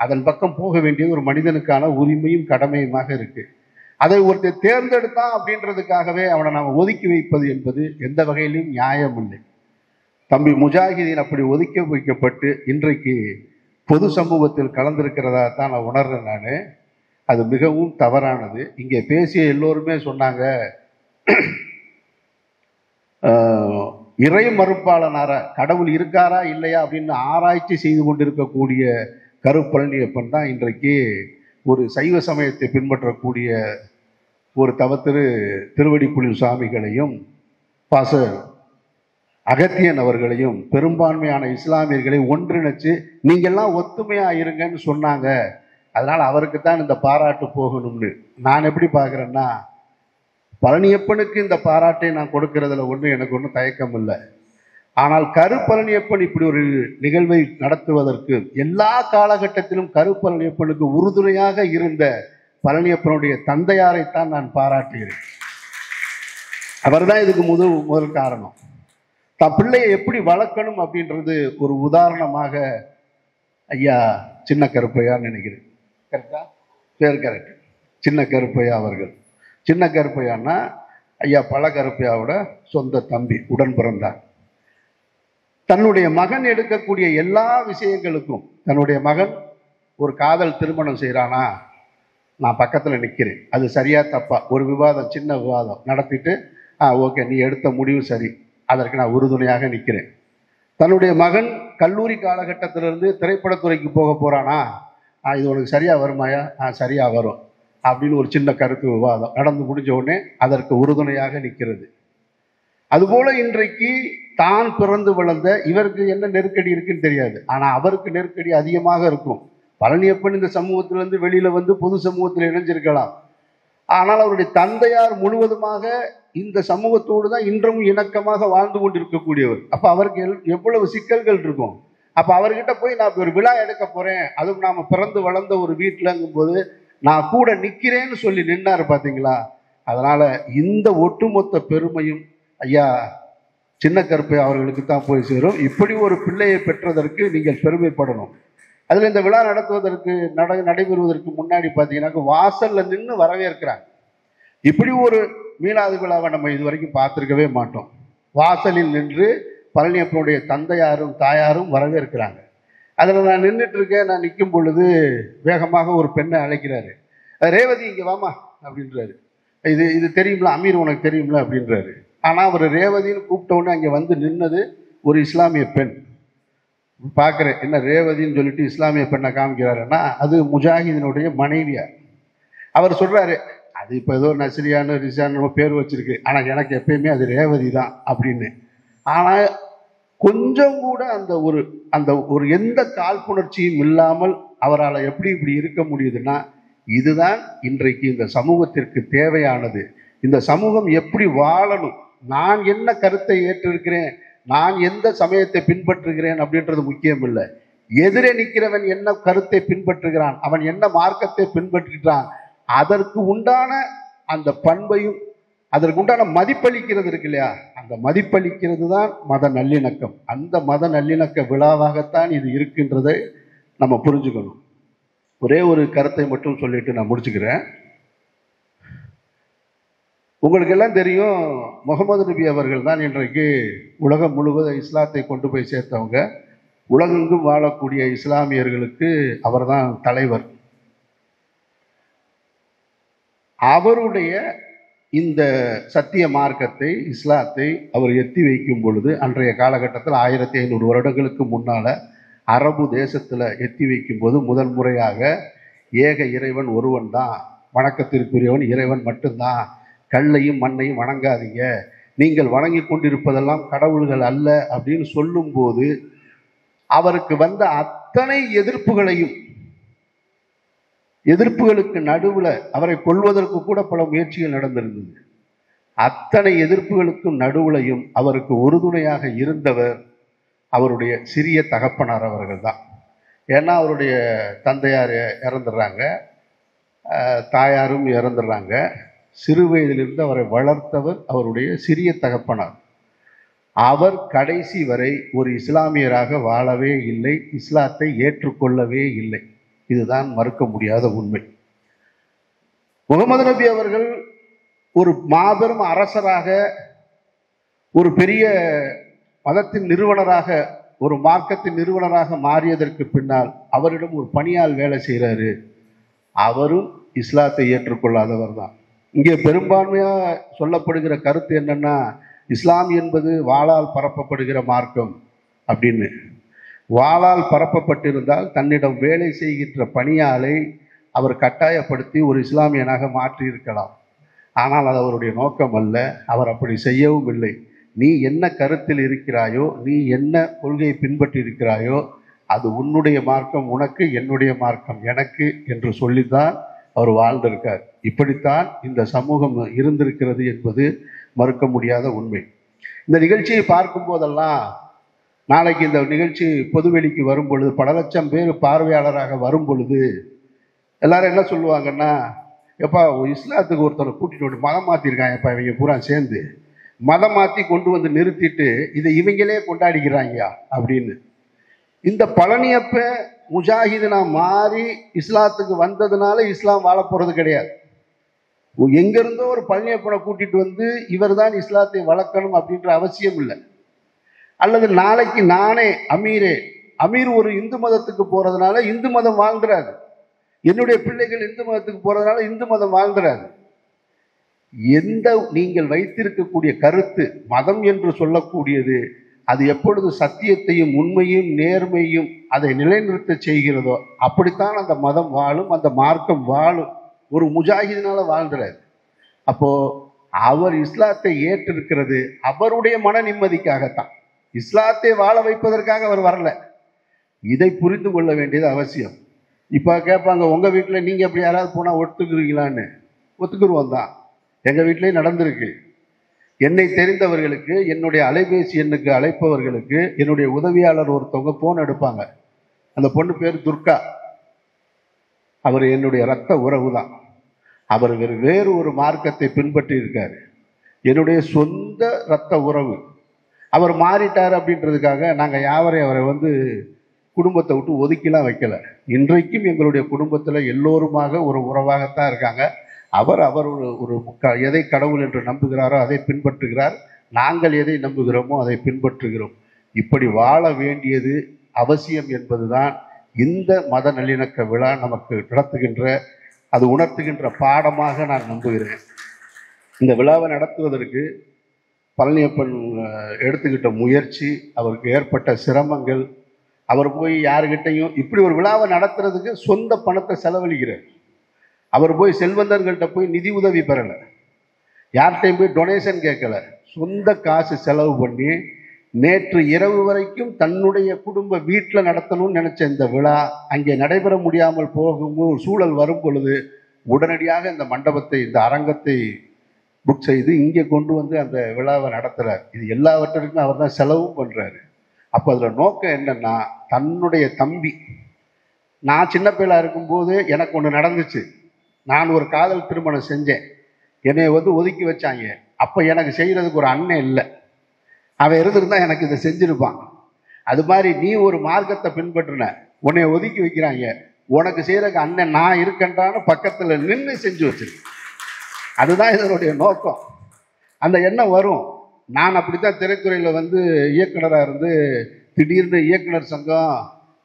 அதன் பக்கம் போக வேண்டியது ஒரு மனிதனுக்கான உரிமையும் கடமையுமாக இருக்கு. அதை ஒருத்தர் தேர்ந்தெடுத்தான் அப்படின்றதுக்காகவே அவனை நாம் ஒதுக்கி வைப்பது என்பது எந்த வகையிலும் நியாயம் இல்லை. தம்பி முஜாஹிதீன் அப்படி ஒதுக்கி வைக்கப்பட்டு இன்றைக்கு பொது சமூகத்தில் கலந்திருக்கிறதா தான் நான் உணர்றேன். அது மிகவும் தவறானது. இங்கே பேசிய எல்லோருமே சொன்னாங்க, இறை மறுப்பாளனார கடவுள் இருக்காரா இல்லையா அப்படின்னு ஆராய்ச்சி செய்து கொண்டிருக்கக்கூடிய கருப்பழனியப்பன் தான் இன்றைக்கு ஒரு சைவ சமயத்தை பின்பற்றக்கூடிய ஒரு திருவடிக்குடில் சுவாமிகளையும் பாசர் அகத்தியன் அவர்களையும் பெரும்பான்மையான இஸ்லாமியர்களை ஒன்றிணைச்சு நீங்கள்லாம் ஒத்துமையா இருங்கன்னு சொன்னாங்க. அதனால அவருக்கு தான் இந்த பாராட்டு போகணும்னு நான் எப்படி பார்க்குறேன்னா, பழனியப்பனுக்கு இந்த பாராட்டை நான் கொடுக்கறதுல எனக்கு ஒன்றும் தயக்கம் இல்லை. ஆனால் கருப்பழனியப்பன் இப்படி ஒரு நிகழ்வை நடத்துவதற்கு எல்லா காலகட்டத்திலும் கருப்பழனியப்பனுக்கு உறுதுணையாக இருந்த பழனியப்பனுடைய தந்தையாரைத்தான் நான் பாராட்டுகிறேன். அவர் தான் இதுக்கு முதல் காரணம். தன் பிள்ளையை எப்படி வளர்க்கணும் அப்படின்றது ஒரு உதாரணமாக ஐயா சின்ன கருப்பையான்னு நினைக்கிறேன். கரெக்டா? பேர் கரெக்ட். சின்ன கருப்பையா அவர்கள். சின்ன கருப்பையான்னா ஐயா பழ கருப்பையாவோட சொந்த தம்பி, உடன் பிறந்தார். தன்னுடைய மகன் எடுக்கக்கூடிய எல்லா விஷயங்களுக்கும், தன்னுடைய மகன் ஒரு காதல் திருமணம் செய்கிறானா, நான் பக்கத்தில் நிற்கிறேன், அது சரியா தப்பா ஒரு விவாதம், சின்ன விவாதம் நடத்திட்டு ஓகே நீ எடுத்த முடிவு சரி, அதற்கு நான் உறுதுணையாக நிற்கிறேன். தன்னுடைய மகன் கல்லூரி காலகட்டத்திலிருந்து திரைப்படத்துறைக்கு போக போகிறானா, இது உனக்கு சரியாக வருமாயா, சரியாக வரும் அப்படின்னு ஒரு சின்ன கருத்து விவாதம் நடந்து முடிஞ்ச உடனே அதற்கு உறுதுணையாக நிற்கிறது. அதுபோல இன்றைக்கு தான் பிறந்து வளர்ந்த இவருக்கு என்ன நெருக்கடி இருக்குன்னு தெரியாது, ஆனால் அவருக்கு நெருக்கடி அதிகமாக இருக்கும். பழனியப்பன் இந்த சமூகத்திலிருந்து வெளியில் பொது சமூகத்தில் இணைஞ்சிருக்கலாம். ஆனால் அவருடைய தந்தையார் முழுவதுமாக இந்த சமூகத்தோடு தான் இன்றும் இணக்கமாக வாழ்ந்து கொண்டிருக்கக்கூடியவர். அப்போ அவருக்கு எவ்வளவு சிக்கல்கள் இருக்கும். அப்போ அவர்கிட்ட போய் நான் ஒரு விழா எடுக்க போகிறேன், அதுவும் நாம் பிறந்து வளர்ந்த ஒரு வீட்டிலங்கும் போது நான் கூட நிற்கிறேன்னு சொல்லி நின்னார் பார்த்தீங்களா. அதனால் இந்த ஒட்டுமொத்த பெருமையும் ஐயா சின்ன கருப்பை அவர்களுக்கு தான் போய் சேரும். இப்படி ஒரு பிள்ளையை பெற்றதற்கு நீங்கள் பெருமைப்படணும். அதில் இந்த விழா நடத்துவதற்கு நடைபெறுவதற்கு முன்னாடி பார்த்தீங்கன்னாக்க வாசலில் நின்று வரவேற்கிறாங்க. இப்படி ஒரு மீளாது விழாவை நம்ம இது வரைக்கும் பார்த்துருக்கவே மாட்டோம். வாசலில் நின்று பழனியப்பனுடைய தந்தையாரும் தாயாரும் வரவேற்கிறாங்க. அதில் நான் நின்றுட்டு இருக்கேன். நான் நிற்கும் பொழுது வேகமாக ஒரு பெண்ணை அழைக்கிறாரு. ரேவதி இங்கே வாமா அப்படின்றாரு. இது தெரியுங்களா அமீர், உனக்கு தெரியுங்களா அப்படின்றாரு. ஆனால் அவர் ரேவதின்னு கூப்பிட்டவுடனே அங்கே வந்து நின்னது ஒரு இஸ்லாமிய பெண். பார்க்குறேன், என்ன ரேவதின்னு சொல்லிட்டு இஸ்லாமிய பெண்ணை காமிக்கிறாருன்னா அது முஜாஹிதினுடைய மனைவியார். அவர் சொல்கிறாரு, அது இப்போ ஏதோ நஸ்ரியான்னு ரிசான்னு பேர் வச்சிருக்கு, ஆனால் எனக்கு எப்பயுமே அது ரேவதி தான் அப்படின்னு. ஆனால் கொஞ்சம் கூட அந்த ஒரு எந்த காழ்ப்புணர்ச்சியும் இல்லாமல் அவரால் எப்படி இப்படி இருக்க முடியுதுன்னா, இதுதான் இன்றைக்கு இந்த சமூகத்திற்கு தேவையானது. இந்த சமூகம் எப்படி வாழணும், நான் என்ன கருத்தை ஏற்றிருக்கிறேன், நான் எந்த சமயத்தை பின்பற்றுகிறேன் அப்படின்றது முக்கியம் இல்லை. எதிரே நிற்கிறவன் என்ன கருத்தை பின்பற்றுகிறான், அவன் என்ன மார்க்கத்தை பின்பற்றுகிறான், அதற்கு உண்டான அந்த பண்பையும் அதற்கு உண்டான மதிப்பளிக்கிறது இருக்கு இல்லையா, அந்த மதிப்பளிக்கிறது தான் மத நல்லிணக்கம். அந்த மத நல்லிணக்க விழாவாகத்தான் இது இருக்கின்றதை நம்ம புரிஞ்சுக்கணும். ஒரே ஒரு கருத்தை மட்டும் சொல்லிட்டு நான் முடிச்சுக்கிறேன். உங்களுக்கு எல்லாம் தெரியும், முகமது நபி அவர்கள் தான் இன்றைக்கு உலகம் முழுவதும் இஸ்லாத்தை கொண்டு போய் சேர்த்தவங்க. உலகெங்கும் வாழக்கூடிய இஸ்லாமியர்களுக்கு அவர்தான் தலைவர். அவருடைய இந்த சத்திய மார்க்கத்தை இஸ்லாத்தை அவர் எத்தி வைக்கும் பொழுது அன்றைய காலகட்டத்தில் 1500 வருடங்களுக்கு முன்னால் அரபு தேசத்தில் எத்தி வைக்கும்போது முதல் முறையாக ஏக இறைவன் ஒருவன் தான், வணக்கத்திற்குரியவன் இறைவன் மட்டும்தான், கல்லையும் மண்ணையும் வணங்காதீங்க, நீங்கள் வணங்கி கொண்டிருப்பதெல்லாம் கடவுள்கள் அல்ல அப்படின்னு சொல்லும்போது அவருக்கு வந்த அத்தனை எதிர்ப்புகளுக்கு நடுவில் அவரை கொல்வதற்கு கூட பல முயற்சிகள் நடந்திருந்தது. அத்தனை எதிர்ப்புகளுக்கும் நடுவுலையும் அவருக்கு உறுதுணையாக இருந்தவர் அவருடைய சிறிய தகப்பனார் அவர்கள் தான். ஏன்னா அவருடைய தந்தையார் இறந்துடுறாங்க, தாயாரும் இறந்துடுறாங்க. சிறு வயதிலிருந்து அவரை வளர்த்தவர் அவருடைய சிறிய தகப்பனார். அவர் கடைசி வரை ஒரு இஸ்லாமியராக வாழவே இல்லை, இஸ்லாத்தை ஏற்றுக்கொள்ளவே இல்லை. இதுதான் மறுக்க முடியாத உண்மை. முகமது நபி அவர்கள் ஒரு மாபெரும் அரசராக, ஒரு பெரிய மதத்தின் நிறுவனராக, ஒரு மார்க்கத்தின் நிறுவனராக மாறியதற்கு பின்னால் அவரிடம் ஒரு பணியால் வேலை செய்கிறாரு. அவரும் இஸ்லாத்தை ஏற்றுக்கொள்ளாதவர் தான். இங்கே பெரும்பான்மையாக சொல்லப்படுகிற கருத்து என்னன்னா, இஸ்லாம் என்பது வாளால் பரப்பப்படுகிற மார்க்கம் அப்படின்னு. வாளால் பரப்பப்பட்டிருந்தால் தன்னிடம் வேலை செய்கின்ற பணியாளை அவர் கட்டாயப்படுத்தி ஒரு இஸ்லாமியனாக மாற்றியிருக்கலாம். ஆனால் அது அவருடைய நோக்கம் அல்ல, அவர் அப்படி செய்யவும் இல்லை. நீ என்ன கருத்தில் இருக்கிறாயோ, நீ என்ன கொள்கையை பின்பற்றி இருக்கிறாயோ, அது உன்னுடைய மார்க்கம் உனக்கு, என்னுடைய மார்க்கம் எனக்கு என்று சொல்லித்தான் அவர் வாழ்ந்திருக்கார். இப்படித்தான் இந்த சமூகம் இருந்திருக்கிறது என்பது மறுக்க முடியாத உண்மை. இந்த நிகழ்ச்சியை பார்க்கும் போதெல்லாம், நாளைக்கு இந்த நிகழ்ச்சி பொதுவெளிக்கு வரும் பொழுது, பல லட்சம் பேர் பார்வையாளராக வரும் பொழுது எல்லாரும் என்ன சொல்லுவாங்கன்னா, எப்பா இஸ்லாத்துக்கு ஒருத்தரை கூட்டிட்டு வந்து மதம் மாற்றிருக்காங்க, எப்பா இவங்க பூரா சேர்ந்து மதம் மாற்றி கொண்டு வந்து நிறுத்திட்டு இதை இவங்களே கொண்டாடிக்கிறாங்க அப்படின்னு. இந்த பழனியப்ப முஜாஹிதுனா மாறி இஸ்லாத்துக்கு வந்ததுனால இஸ்லாம் வாழ போகிறது கிடையாது. எங்கிருந்தோ ஒரு பழனியப்பனை கூட்டிட்டு வந்து இவர் தான் இஸ்லாத்தை வளர்க்கணும் அப்படின்ற அவசியம் இல்லை. அல்லது நாளைக்கு நானே அமீர் ஒரு இந்து மதத்துக்கு போறதுனால இந்து மதம் வாழ்ந்துடாது, என்னுடைய பிள்ளைகள் இந்து மதத்துக்கு போறதுனால இந்து மதம் வாழ்ந்துடாது. எந்த நீங்கள் வைத்திருக்கக்கூடிய கருத்து மதம் என்று சொல்லக்கூடியது, அது எப்பொழுது சத்தியத்தையும் உண்மையும் நேர்மையும் அதை நிலைநிறுத்த செய்கிறதோ அப்படித்தான் அந்த மதம் வாழும், அந்த மார்க்கம் வாழும். ஒரு முஜாஹிதினால வாழ்ந்துடாது. அப்போ அவர் இஸ்லாத்தை ஏற்றிருக்கிறது அவருடைய மன நிம்மதிக்காகத்தான், இஸ்லாத்தை வாழ வைப்பதற்காக அவர் வரல. இதை புரிந்து கொள்ள வேண்டியது அவசியம். இப்போ கேட்பாங்க, உங்கள் வீட்டில் நீங்கள் எப்படி யாராவது போனால் ஒத்துக்குறீங்களான்னு. ஒத்துக்குருவோம் தான். எங்கள் வீட்டிலேயும் நடந்திருக்கு. என்னை தெரிந்தவர்களுக்கு, என்னுடைய அலைபேசி எண்ணுக்கு அழைப்பவர்களுக்கு என்னுடைய உதவியாளர் ஒருத்தவங்க ஃபோன் எடுப்பாங்க. அந்த பொண்ணு பேர் துர்கா. அவர் என்னுடைய இரத்த உறவு தான். அவர் வேறு ஒரு மார்க்கத்தை பின்பற்றி இருக்காரு. என்னுடைய சொந்த இரத்த உறவு. அவர் மாறிட்டார் அப்படின்றதுக்காக நாங்கள் யாவரையும் அவரை குடும்பத்தை விட்டு ஒதுக்கிலாம் வைக்கல. இன்றைக்கும் எங்களுடைய குடும்பத்தில் எல்லோருமாக ஒரு உறவாகத்தான் இருக்காங்க. அவர் ஒரு எதை கடவுள் என்று நம்புகிறாரோ அதை பின்பற்றுகிறார். நாங்கள் எதை நம்புகிறோமோ அதை பின்பற்றுகிறோம். இப்படி வாழ வேண்டியது அவசியம் என்பதுதான் இந்த மத நல்லிணக்க விழா நமக்கு நடத்துகின்ற, அது உணர்த்துகின்ற பாடமாக நான் நம்புகிறேன். இந்த விழாவை நடத்துவதற்கு பழனியப்பன் எடுத்துக்கிட்ட முயற்சி, அவருக்கு ஏற்பட்ட சிரமங்கள், அவர் போய் யாருக்கிட்டையும் இப்படி ஒரு விழாவை நடத்துறதுக்கு சொந்த பணத்தை செலவழிக்கிறார். அவர் போய் செல்வந்தர்கள்ட்ட போய் நிதி உதவி பெறலை, யார்கிட்டையும் போய் டொனேஷன் கேட்கல. சொந்த காசு செலவு பண்ணி நேற்று இரவு வரைக்கும் தன்னுடைய குடும்ப வீட்டில் நடத்தணும்னு நினைச்ச இந்த விழா அங்கே நடைபெற முடியாமல் போகும்போது ஒரு சூழல் வரும் பொழுது உடனடியாக இந்த மண்டபத்தை, இந்த அரங்கத்தை புக் செய்து இங்கே கொண்டு அந்த விழாவை நடத்துகிறார். இது எல்லாவற்றிற்கும் அவர் தான் செலவும் பண்ணுறாரு. அப்போ அதில் நோக்கம் என்னன்னா, தன்னுடைய தம்பி, நான் சின்ன பிள்ளையா இருக்கும்போது எனக்கு ஒன்று நடந்துச்சு. நான் ஒரு காதல் திருமணம் செஞ்சேன். என்னை ஒதுக்கி வச்சாங்க. அப்போ எனக்கு செய்கிறதுக்கு ஒரு அண்ணன் இல்லை. அவன் இருந்திருந்தா எனக்கு இதை செஞ்சிருப்பான். அது மாதிரி நீ ஒரு மார்க்கத்தை பின்பற்றின, உன்னை ஒதுக்கி வைக்கிறாங்க, உனக்கு செய்கிறதுக்கு அண்ணன் நான் இருக்கேன்றான்னு பக்கத்தில் நின்று செஞ்சு வச்சிருக்கேன். அதுதான் இதனுடைய நோக்கம். அந்த எண்ணம் வரும். நான் அப்படித்தான் திரைத்துறையில் இயக்குனராக இருந்து திடீர்னு இயக்குனர் சங்கம்,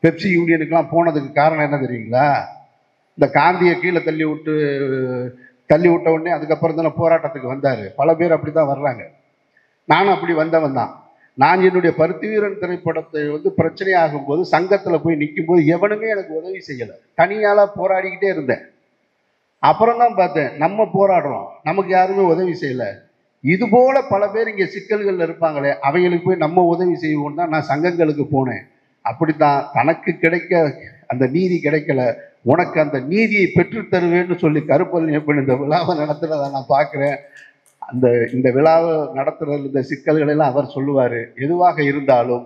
பெப்சி யூனியனுக்கெல்லாம் போனதுக்கு காரணம் என்ன தெரியுங்களா? இந்த காந்தியை கீழே தள்ளி விட்ட உடனே அதுக்கப்புறம் தானே போராட்டத்துக்கு வந்தார். பல பேர் அப்படி தான் வர்றாங்க. நானும் அப்படி வந்தவன் தான். நான் என்னுடைய பருத்தி வீரன் திரைப்படத்தை பிரச்சனையாகும் போது சங்கத்தில் போய் நிற்கும் போது எவனுமே எனக்கு உதவி செய்யலை. தனியால் போராடிக்கிட்டே இருந்தேன். அப்புறம் தான் பார்த்தேன், நம்ம போராடுறோம், நமக்கு யாருமே உதவி செய்யலை. இதுபோல் பல பேர் இங்கே சிக்கல்கள் இருப்பாங்களே, அவைகளுக்கு போய் நம்ம உதவி செய்வோம் தான் நான் சங்கங்களுக்கு போனேன். அப்படித்தான் தனக்கு கிடைக்க அந்த நீதி கிடைக்கல, உனக்கு அந்த நீதியை பெற்றுத்தருவேன்னு சொல்லி கருப்பழனியப்பன் இந்த விழாவை நடத்துகிறத நான் பார்க்குறேன். இந்த விழாவை நடத்துகிற இந்த சிக்கல்களெல்லாம் அவர் சொல்லுவார். எதுவாக இருந்தாலும்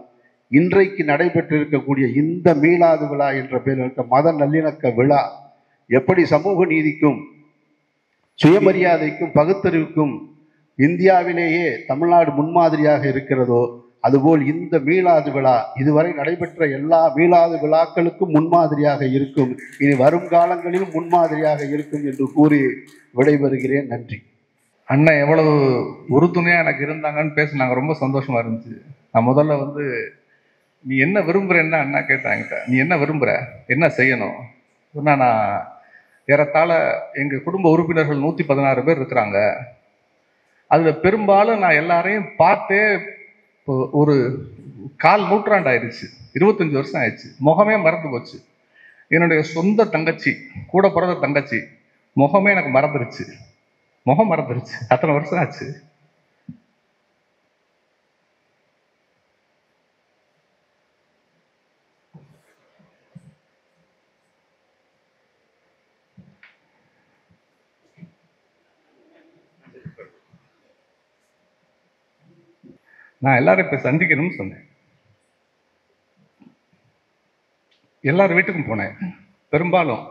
இன்றைக்கு நடைபெற்று இருக்கக்கூடிய இந்த மீளாது விழா என்ற பெயரில் இருக்க மத நல்லிணக்க விழா எப்படி சமூக நீதிக்கும் சுயமரியாதைக்கும் பகுத்தறிவுக்கும் இந்தியாவிலேயே தமிழ்நாடு முன்மாதிரியாக இருக்கிறதோ, அதுபோல் இந்த மீளாது விழா இதுவரை நடைபெற்ற எல்லா மீளாது விழாக்களுக்கும் முன்மாதிரியாக இருக்கும். இனி வரும் காலங்களிலும் முன்மாதிரியாக இருக்கும் என்று கூறி விடைபெறுகிறேன். நன்றி. அண்ணன் எவ்வளவு உறுதுணையாக எனக்கு இருந்தாங்கன்னு பேசினாங்க. ரொம்ப சந்தோஷமா இருந்துச்சு. நான் முதல்ல நீ என்ன விரும்புகிறேன்னா அண்ணா கேட்டாங்கிட்ட, நீ என்ன விரும்புகிற, என்ன செய்யணும்? நான் ஏறத்தாழ எங்கள் குடும்ப உறுப்பினர்கள் 116 பேர் இருக்கிறாங்க. அதில் பெரும்பாலும் நான் எல்லாரையும் பார்த்தே ஒரு 1/4 நூற்றாண்டு ஆயிடுச்சு, 25 வருஷம் ஆயிடுச்சு. முகமே மறந்து போச்சு. என்னுடைய சொந்த தங்கச்சி, கூட பிறந்த தங்கச்சி முகமே எனக்கு மறந்துருச்சு. முகம் மறந்துருச்சு. அத்தனை வருஷம் ஆச்சு. நான் எல்லாரும் இப்ப சந்திக்கணும்னு சொன்னேன். எல்லாரும் வீட்டுக்கும் போனேன். பெரும்பாலும்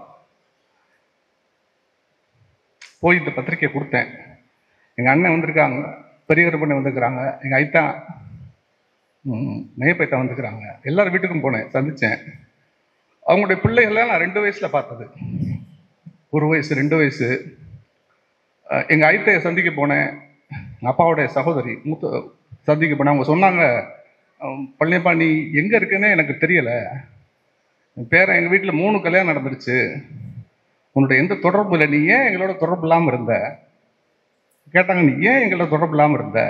போய் இந்த பத்திரிக்கை கொடுத்தேன். எங்கள் அண்ணன் வந்திருக்காங்க, பெரியவர் பண்ணி வந்துருக்குறாங்க, எங்கள் ஐத்தா மெய்யப்பைத்தா வந்துருக்குறாங்க. எல்லாரும் வீட்டுக்கும் போனேன், சந்தித்தேன். அவங்களுடைய பிள்ளைகள்லாம் நான் 2 வயசில் பார்த்தது. 1 வயசு 2 வயசு. எங்கள் ஐத்தையை சந்திக்க போனேன். அப்பாவுடைய சகோதரி மூத்த சந்திக்க போனேன். அவங்க சொன்னாங்க, பழனியப்பா நீ எங்கே இருக்குன்னு எனக்கு தெரியலை, பேரன் எங்கள் வீட்டில் 3 கல்யாணம் நடந்துருச்சு, உன்னுடைய எந்த தொடர்பு இல்லை, நீ ஏன் எங்களோட தொடர்பு இல்லாமல் இருந்த கேட்டாங்க. நீ ஏன் எங்களோட தொடர்பு இல்லாமல் இருந்த?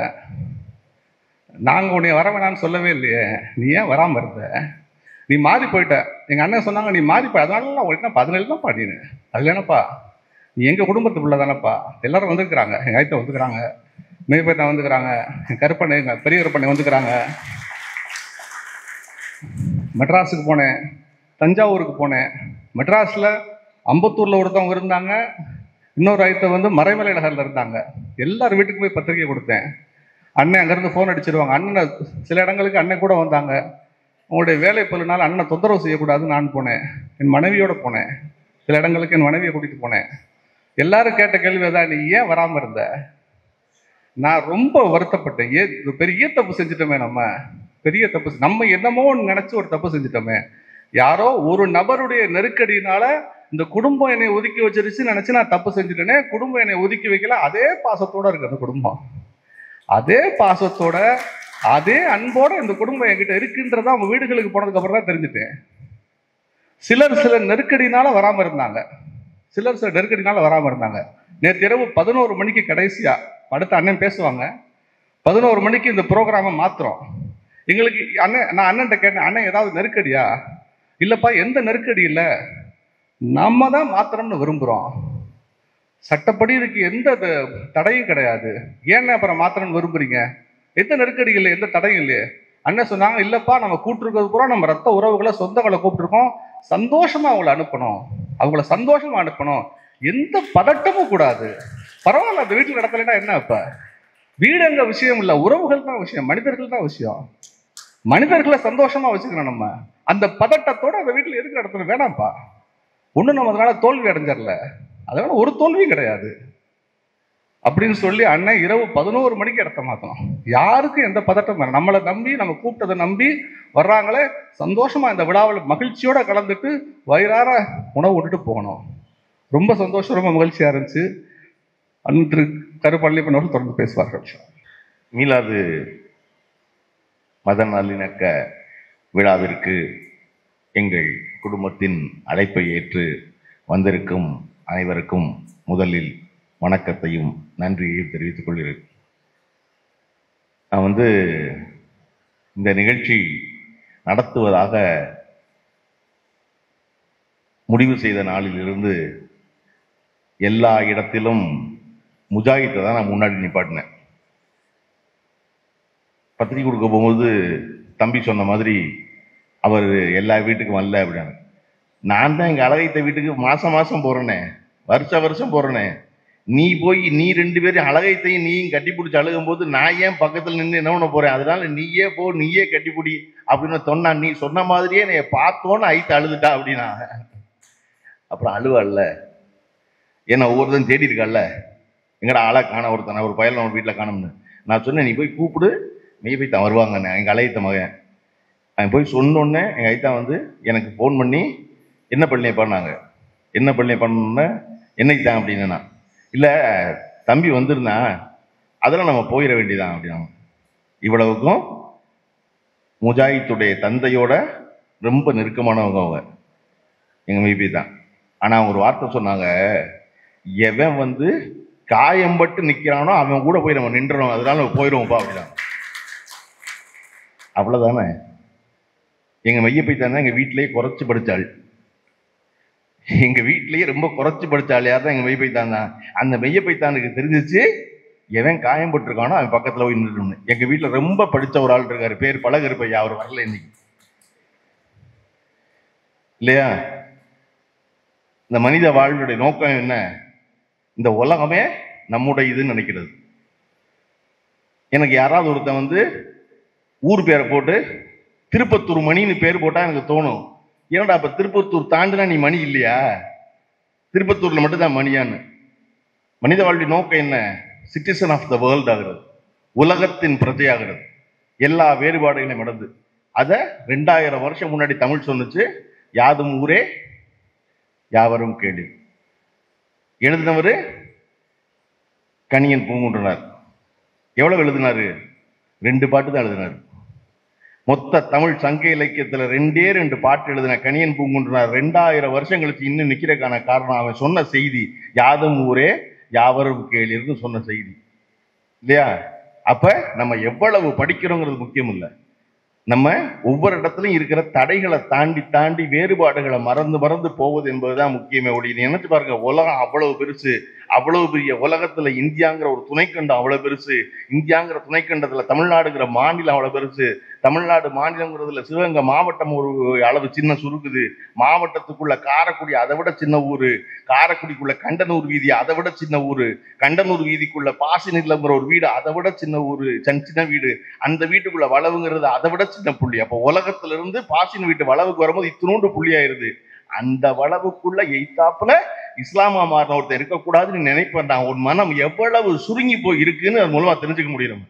நாங்கள் உன்னை வர வேணான்னு சொல்லவே இல்லையே, நீ ஏன் வராமல் இருந்த? நீ மாறி போயிட்ட. எங்கள் அண்ணன் சொன்னாங்க, நீ மாறி போய், அதனால உனக்கு 17 தான் பாடினு. அது என்னப்பா, நீ எங்கள் குடும்பத்து பிள்ளை தானப்பா. எல்லாரும் வந்துருக்குறாங்க, எங்கள் ஐத்தை வந்துக்கிறாங்க, மெய்ப்பைத்தா வந்துக்கிறாங்க, என் கருப்பண்ணை, எங்கள் பெரியவர் பண்ணை வந்துக்கிறாங்க. மெட்ராஸுக்கு போனேன், தஞ்சாவூருக்கு போனேன். மெட்ராஸில் அம்பத்தூரில் ஒருத்தவங்க இருந்தாங்க, இன்னொரு ஆயத்தை வந்து மறைமலை நகரில் இருந்தாங்க. எல்லார் வீட்டுக்கு போய் பத்திரிக்கை கொடுத்தேன். அண்ணன் அங்கேருந்து ஃபோன் அடிச்சிருவாங்க. அண்ணனை சில இடங்களுக்கு அண்ணன் கூட வந்தாங்க. உங்களுடைய வேலை பலுனால அண்ணனை தொந்தரவு செய்யக்கூடாதுன்னு நான் போனேன். என் மனைவியோட போனேன். சில இடங்களுக்கு என் மனைவியை கூட்டிகிட்டு போனேன். எல்லாரும் கேட்ட கேள்வி தான், நீ ஏன் வராமல் இருந்த? நான் ரொம்ப வருத்தப்பட்டேன். பெரிய தப்பு செஞ்சுட்டோமே, நம்ம பெரிய தப்பு, நம்ம என்னமோ நினைச்சு ஒரு தப்பு செஞ்சுட்டோமே. யாரோ ஒரு நபருடைய நெருக்கடியினால இந்த குடும்பம் என்னை ஒதுக்கி வச்சிருச்சு நினைச்சு நான் தப்பு செஞ்சுட்டேனே. குடும்பம் என்னை ஒதுக்கி வைக்கல. அதே பாசத்தோட இருக்கு அந்த குடும்பம். அதே பாசத்தோட அதே அன்போட இந்த குடும்பம் என்கிட்ட இருக்குன்றதா அவங்க வீடுகளுக்கு போனதுக்கு அப்புறம் தான் தெரிஞ்சுட்டேன். சில நெருக்கடினால வராம இருந்தாங்க. சில நெருக்கடினால வராம இருந்தாங்க. நேற்று இரவு 11 மணிக்கு கடைசியா அடுத்த அண்ணன் பேசுவாங்க. 11 மணிக்கு இந்த ப்ரோக்ராமை மாத்திரம் எங்களுக்கு அண்ணன், நான் அண்ணன்ட்ட கேட்டேன், அண்ணன் ஏதாவது நெருக்கடியா? இல்லப்பா, எந்த நெருக்கடி இல்லை, நம்ம தான் மாத்திரம்னு விரும்புகிறோம். சட்டப்படி இதுக்கு எந்த தடையும் கிடையாது. ஏன்னு அப்புறம் மாத்திரம்னு விரும்புறீங்க? எந்த நெருக்கடி இல்லை, எந்த தடையும் இல்லையே. அண்ணன் சொன்னாங்க, இல்லப்பா, நம்ம கூப்பிட்டுருக்கிறது பூரா நம்ம ரத்த உறவுகளை சொந்தங்களை கூப்பிட்டுருக்கோம். சந்தோஷமா அவங்கள அனுப்பணும், அவங்கள சந்தோஷமா அனுப்பணும். எந்த பதட்டமும் கூடாது. பரவாயில்ல, அந்த வீட்டில் நடத்தலைன்னா என்ன? இப்ப வீடு எங்க விஷயம் இல்லை, உறவுகள் தான் விஷயம், மனிதர்கள் தான் விஷயம். மனிதர்களை சந்தோஷமா வச்சுக்கணும். நம்ம அந்த பதட்டத்தோட அந்த வீட்டில் எதுக்கு நடத்தணும்? வேணாம்ப்பா. ஒன்றும் நம்ம அதனால தோல்வி அடைஞ்சிடல, அதனால ஒரு தோல்வியும் கிடையாது அப்படின்னு சொல்லி அண்ணன் இரவு 11 மணிக்கு இடத்த மாற்றணும். யாருக்கும் எந்த பதட்டம் வேணும். நம்மளை நம்பி, நம்ம கூப்பிட்டதை நம்பி வர்றாங்களே, சந்தோஷமா இந்த விழாவில் மகிழ்ச்சியோட கலந்துட்டு வயிறார உணவு விட்டுட்டு போகணும். ரொம்ப சந்தோஷம், ரொம்ப மகிழ்ச்சியா இருந்துச்சு. அண்ணன் திரு கருப்பழனியப்பன் அவர்கள் தொடர்ந்து பேசுவார்கள். மீலாது மத நல்லிணக்க விழாவிற்கு எங்கள் குடும்பத்தின் அழைப்பை ஏற்று வந்திருக்கும் அனைவருக்கும் முதலில் வணக்கத்தையும் நன்றியையும் தெரிவித்துக் கொள்கிறேன். நான் இந்த நிகழ்ச்சி நடத்துவதாக முடிவு செய்த நாளிலிருந்து எல்லா இடத்திலும் முஜாஹித்தை தான் நான் முன்னாடி நிப்பாட்டினேன். பத்திரிக்கை கொடுக்க போகும்போது தம்பி சொன்ன மாதிரி அவர் எல்லா வீட்டுக்கும் வரல அப்படின்னு. நான் தான் எங்கள் அழகைத்த வீட்டுக்கு மாதம் போகிறேனே, வருஷம் போகிறேனே. நீ போய் நீ 2 பேரும் அழகைத்தையும் நீயும் கட்டி பிடிச்சி அழுகும் போது நான் ஏன் பக்கத்தில் நின்று என்ன பண்ண போகிறேன்? அதனால நீயே போ, நீயே கட்டிப்பிடி அப்படின்னு சொன்னான். நீ சொன்ன மாதிரியே என்னை பார்த்தோன்னு ஐத்து அழுதுட்டா அப்படின்னா. அப்புறம் அழுவல்ல, ஏன்னா ஒவ்வொருத்தரும் தேடி இருக்கால, எங்கடா ஆளை காண ஒருத்தனை, ஒரு பயலில் ஒரு வீட்டில் காணும்னு. நான் சொன்னேன், நீ போய் கூப்பிடு, மெய் போய் தான் வருவாங்கண்ணே. எங்கள் அழைத்த மகன் அவன் போய் சொன்னோன்னே எங்கள் ஐத்தா எனக்கு ஃபோன் பண்ணி என்ன பள்ளியை பண்ணாங்க, என்ன பள்ளியை பண்ணோன்னே என்னைக்கு தான் அப்படின்னா, இல்லை தம்பி வந்திருந்தான், அதெல்லாம் நம்ம போயிட வேண்டியதான் அப்படின்னா. இவ்வளவுக்கும் முஜாஹித்துடைய தந்தையோட ரொம்ப நெருக்கமானவங்க அவங்க, எங்கள் மெய்பி தான். ஆனால் அவங்க ஒரு வார்த்தை சொன்னாங்க, எவன் காயம்பட்டு நிற்கிறானோ அவன் கூட போய் நம்ம நின்றோம், அதனால நம்ம போயிடுவோம்ப்பா அப்படின்னா. அவ்வளோதானே. எங்கள் மெய்யப்பைத்தான் தான் எங்கள் வீட்டிலேயே குறைச்சி படித்தாள். எங்கள் வீட்டிலேயே ரொம்ப குறைச்சி படித்தாள் யார் தான்? எங்கள் மெய்யப்பைத்தான் தான். அந்த மெய்யப்பைத்தானுக்கு தெரிஞ்சிச்சு எவன் காயம்பட்டுருக்கானோ அவன் பக்கத்தில் போய் நின்றுன்னு. எங்கள் வீட்டில் ரொம்ப படித்த ஒரு ஆள் இருக்காரு, பேர் பழகருப்பையா. அவர் வரல இன்னைக்கு, இல்லையா? இந்த மனித வாழ்வுடைய நோக்கம் என்ன? இந்த உலகமே நம்முடைய இதுன்னு நினைக்கிறது. எனக்கு யாராவது ஒருத்தன் ஊர் பேரை போட்டு திருப்பத்தூர் மணின்னு பேர் போட்டா எனக்கு தோணும், ஏன்னா அப்ப திருப்பத்தூர் தாண்டினா நீ மணி இல்லையா? திருப்பத்தூர்ல மட்டும்தான் மணியான்னு. மனித வாழ்வின் நோக்கம் என்ன? சிட்டிசன் ஆஃப் த வேர்ல்ட் ஆகிறது, உலகத்தின் பிரஜையாகிறது, எல்லா வேறுபாடுகளையும் நடந்து. அதை 2000 வருஷம் முன்னாடி தமிழ் சொன்னுச்சு. யாதும் ஊரே யாவரும் கேள்வி. எழுதினவர் கணியன் பூங்குன்றனார். எவ்வளவு எழுதினாரு? 2 பாட்டு தான் எழுதினார். மொத்த தமிழ் சங்க இலக்கியத்துல 2 பாட்டு எழுதின கணியன் பூங்குன்றனார் 2000 வருஷம் கழிச்சு இன்னும் நிக்கிறதுக்கான காரணம் அவன் சொன்ன செய்தி. யாதும் ஊரே யாவரும் கேளிர்னு சொன்ன செய்தி, இல்லையா? அப்ப நம்ம எவ்வளவு படிக்கிறோங்கிறது முக்கியம் இல்லை, நம்ம ஒவ்வொரு இடத்துலையும் இருக்கிற தடைகளை தாண்டி தாண்டி வேறுபாடுகளை மறந்து போவது என்பதுதான் முக்கியமே ஒழிய. நினைச்சு பாருங்க, உலகம் அவ்வளவு பெருசு, அவ்வளவு பெரிய உலகத்துல இந்தியாங்கிற ஒரு துணைக்கண்டம் அவ்வளவு பெருசு. இந்தியாங்கிற துணைக்கண்டத்துல தமிழ்நாடுங்கிற மாநிலம் அவ்வளவு பெருசு. தமிழ்நாடு மாநிலங்கிறதுல சிவகங்கை மாவட்டம் ஒரு அளவு சின்ன சுருக்குது. மாவட்டத்துக்குள்ள காரைக்குடி அதை விட சின்ன ஊரு. காரைக்குடிக்குள்ள கண்டனூர் வீதி அதை விட சின்ன ஊரு. கண்டனூர் வீதிக்குள்ள பாசிநிலங்கிற ஒரு வீடு அதை விட சின்ன ஊரு, சின்ன வீடு. அந்த வீட்டுக்குள்ள வளவுங்கிறது அதை விட சின்ன புள்ளி. அப்போ உலகத்துல இருந்து பாசின் வீட்டு வளவுக்கு வரும்போது இத்தினூண்டு புள்ளி ஆயிருது. அந்த வளவுக்குள்ள எய்தாப்புல இஸ்லாமா மாறின ஒருத்தர் இருக்கக்கூடாதுன்னு நினைப்பேன். நான் ஒரு மனம் எவ்வளவு சுருங்கி போய் இருக்குன்னு அது மூலமா தெரிஞ்சுக்க முடியும்.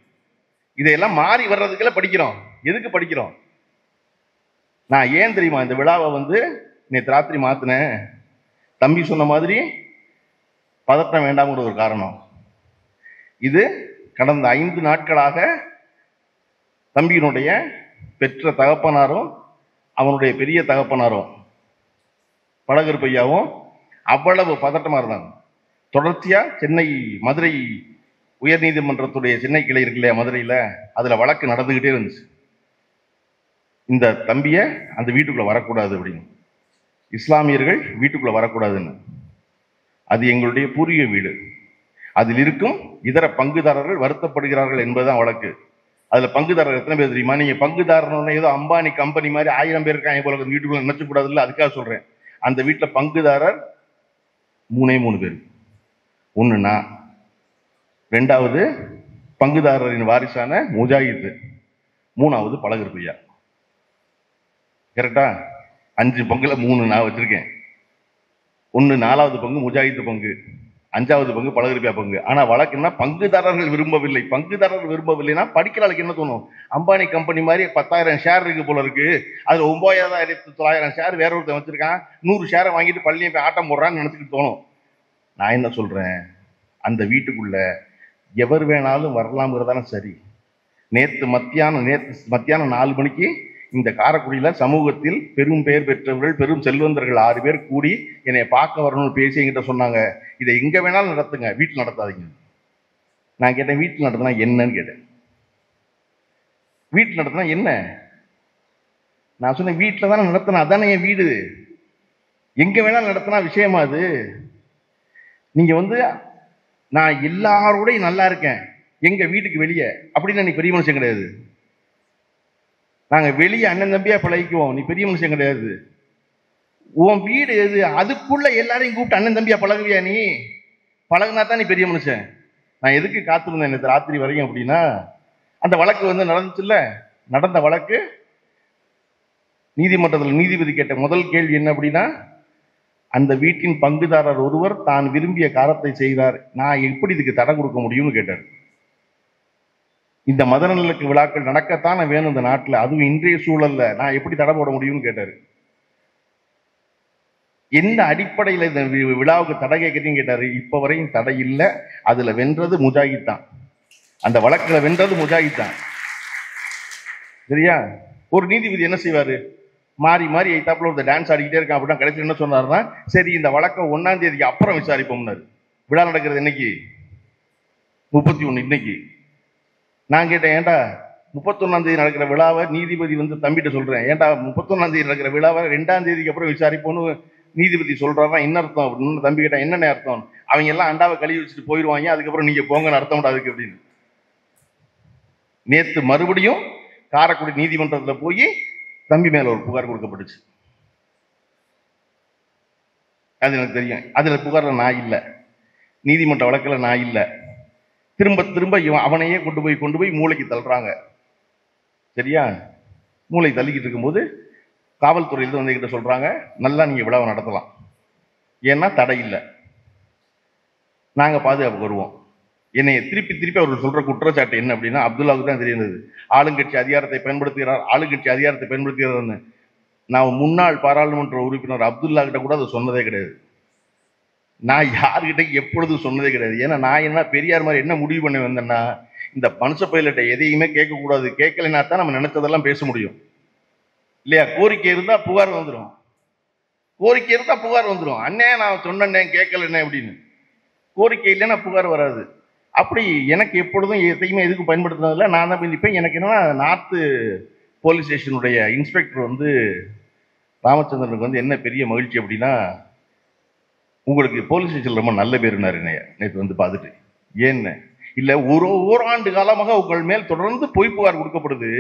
இதையெல்லாம் மாறி வர்றதுக்கெல்லாம் படிக்கிறோம். எதுக்கு படிக்கிறோம்? நான் ஏன் தெரியுமா இந்த விழாவை நேற்று ராத்திரி மாத்தினேன்? தம்பி சொன்ன மாதிரி பதட்டம் வேண்டாம்ங்கிற ஒரு காரணம். இது கடந்த 5 நாட்களாக தம்பியினுடைய பெற்ற தகப்பனாரும் அவனுடைய பெரிய தகப்பனாரும் பழகருப்பையாவும் அவ்வளவு பதட்டமா இருந்தாங்க. தொடர்ச்சியா சென்னை மதுரை உயர்நீதிமன்றத்துடைய சென்னை கிளை இருக்கு இல்லையா மதுரையில, அதுல வழக்கு நடந்துகிட்டே இருந்துச்சு. இந்த தம்பிய அந்த வீட்டுக்குள்ள வரக்கூடாது அப்படின்னு, இஸ்லாமியர்கள் வீட்டுக்குள்ள வரக்கூடாதுன்னு. அது எங்களுடைய பூர்வீக வீடு, அதில் இருக்கும் இதர பங்குதாரர்கள் வருத்தப்படுகிறார்கள் என்பதுதான் வழக்கு. அதுல பங்குதாரர் எத்தனை பேர் தெரியுமா? நீங்க பங்குதாரர் ஏதோ அம்பானி கம்பெனி மாதிரி 1000 பேர் இருக்காங்க போல வீட்டுக்குள்ள நினைச்ச கூடாது இல்லை, அதுக்காக சொல்றேன். அந்த வீட்டுல பங்குதாரர் 3 பேர். ஒண்ணு நான், 2வது பங்குதாரரின் வாரிசான முஜாஹித், 3வது பழகருப்பையா. கரெக்டா? 5 பங்குல 3 நான் வச்சிருக்கேன். 4வது பங்கு முஜாஹித் பங்கு, 5வது பங்கு பழகருப்பையா பங்கு. ஆனா வழக்குன்னா பங்குதாரர்கள் விரும்பவில்லை. பங்குதாரர்கள் விரும்பவில்லைன்னா படிக்கிற ஆளுக்கு என்ன தோணும்? அம்பானி கம்பெனி மாதிரி 10,000 ஷேர் இருக்கு போல இருக்கு, அதுல 9,900 ஷேர் வேற ஒருத்தன் வச்சிருக்கான், 100 ஷேரை வாங்கிட்டு பள்ளியை போய் ஆட்டம் போடுறான்னு நினைச்சுட்டு தோணும். நான் என்ன சொல்றேன், அந்த வீட்டுக்குள்ள எவர் வேணாலும் வரலாம்ங்கிறதான சரி. நேற்று மத்தியானம் 4 மணிக்கு இந்த காரைக்குடியில சமூகத்தில் பெரும் பெயர் பெற்றவர்கள், பெரும் செல்வந்தர்கள் 6 பேர் கூடி என்னை பார்க்க வரணும்னு பேசி என்கிட்ட சொன்னாங்க, இதை எங்க வேணாலும் நடத்துங்க, வீட்டில் நடத்தாதீங்க. நான் கேட்டேன், வீட்டில் நடத்தினா என்னன்னு கேட்டேன். வீட்டில் நடத்தினா என்ன? நான் சொன்னேன், வீட்டில் தானே நடத்தினா, அதானே என் வீடு, எங்க வேணாலும் நடத்தினா விஷயமா அது? நீங்க நான் எல்லாரோடையும் நல்லா இருக்கேன், எங்க வீட்டுக்கு வெளியே அப்படின்னு நீ பெரிய மனுஷன் கிடையாது. நாங்க வெளியே அண்ணன் தம்பியா பழகிக்குவோம், நீ பெரிய மனுஷன் கிடையாது. உன் வீடு எது, அதுக்குள்ள எல்லாரையும் கூப்பிட்டு அண்ணன் தம்பியா பழகுவியா? நீ பழகுனா தான் நீ பெரிய மனுஷன். நான் எதுக்கு காத்திருந்தேன் நேற்று ராத்திரி வரைக்கும் அப்படின்னா, அந்த வழக்கு நடந்துச்சுல்ல, நடந்த வழக்கு நீதிமன்றத்தில் நீதிபதி கேட்ட முதல் கேள்வி என்ன அப்படின்னா, அந்த வீட்டின் பங்குதாரர் ஒருவர் தான் விரும்பிய காரத்தை செய்தார், நான் எப்படி இதுக்கு தடை கொடுக்க முடியும்னு கேட்டார். இந்த மதநலக்கு விழாக்கள் நடக்கத்தானே வேணும் இந்த நாட்டில், அதுவும் இன்றைய சூழல்ல நான் எப்படி தடை போட முடியும்னு கேட்டாரு. எந்த அடிப்படையில் இந்த விழாவுக்கு தடை கேட்குறீங்கன்னு கேட்டாரு. இப்ப வரையும் தடை இல்லை, அதுல வென்றது முஜாஹித் தான், அந்த வழக்குல வென்றது முஜாஹித் தான். சரியா? ஒரு நீதிபதி என்ன செய்வாரு, மாறி மாறி ஐத்தாப்புல ஒரு டான்ஸ் ஆடிக்கிட்டே இருக்கான் அப்படின்னா கடைசியில் என்ன சொன்னாருன்னா, சரி இந்த வழக்கை 1ஆம் தேதிக்கு அப்புறம் விசாரிப்போம்னாரு. விழா நடக்கிறது என்னைக்கு? 31 இன்னைக்கு. நான் கேட்டேன், ஏன்டா 31ஆம் தேதி நடக்கிற விழாவை நீதிபதி தம்பிட்ட சொல்றேன், ஏன்டா 31ஆம் தேதி நடக்கிற விழாவை 2ஆம் தேதிக்கு அப்புறம் விசாரிப்போன்னு நீதிபதி சொல்றாருன்னா என்ன அர்த்தம் அப்படின்னு தம்பி கேட்டா. என்னென்ன அர்த்தம்? அவங்க எல்லாம் அண்டாவை கழுவி வச்சுட்டு போயிடுவாங்க, அதுக்கப்புறம் நீங்க போங்கன்னு அர்த்தம் அதுக்கு அப்படின்னு. நேற்று மறுபடியும் காரைக்குடி நீதிமன்றத்துல போய் தம்பி மேல ஒரு புகார் கொடுக்கப்பட்டுச்சு. அது எனக்கு தெரியும். அதுல புகார்ல நான் இல்லை, நீதிமன்ற வழக்கில் நான் இல்லை. திரும்ப திரும்ப அவனையே கொண்டு போய் மூளைக்கு தள்ளுறாங்க. சரியா? மூளை தள்ளிக்கிட்டு இருக்கும்போது காவல்துறையிலிருந்து வந்துகிட்ட சொல்றாங்க, நல்லா நீங்க விழாவை நடத்தலாம், ஏன்னா தடை இல்லை, நாங்க பாதுகாப்பு வருவோம். என்னைய திருப்பி திருப்பி அவர்கள் சொல்ற குற்றச்சாட்டு என்ன அப்படின்னா, அப்துல்லாவுக்கு தான் தெரியுது ஆளுங்கட்சி அதிகாரத்தை பயன்படுத்துகிறார், ஆளுங்கட்சி அதிகாரத்தை பயன்படுத்துகிறார்னு. நான் முன்னாள் பாராளுமன்ற உறுப்பினர் அப்துல்லா கிட்ட கூட அதை சொன்னதே கிடையாது. நான் யாருக்கிட்ட எப்பொழுதும் சொன்னதே கிடையாது. ஏன்னா நான் என்ன பெரியார் மாதிரி என்ன முடிவு பண்ணி வந்தேன்னா, இந்த மனுஷ பயிலிட்ட எதையுமே கேட்கக்கூடாது, கேட்கலைன்னா தான் நம்ம நினைச்சதெல்லாம் பேச முடியும் இல்லையா? கோரிக்கை இருந்தா புகார் வந்துடும், கோரிக்கை இருந்தா புகார் வந்துடும். அண்ணே நான் சொன்னேன் கேட்கலண்ணே அப்படின்னு. கோரிக்கை இல்லைன்னா புகார் வராது. அப்படி எனக்கு எப்பொழுதும் எதையுமே எதுக்கும் பயன்படுத்தினதில்ல, நான் தான் நிற்பேன். எனக்கு என்னன்னா, நார்த்து போலீஸ் ஸ்டேஷனுடைய இன்ஸ்பெக்டர் ராமச்சந்திரனுக்கு என்ன பெரிய மகிழ்ச்சி அப்படின்னா, உங்களுக்கு போலீஸ் ஸ்டேஷன்ல ரொம்ப நல்ல பேருனாரு என்னைய நேற்று வந்து பார்த்துட்டு. ஏன்னு இல்ல, ஓராண்டு காலமாக உங்கள் மேல் தொடர்ந்து பொய் புகார் கொடுக்கப்படுது.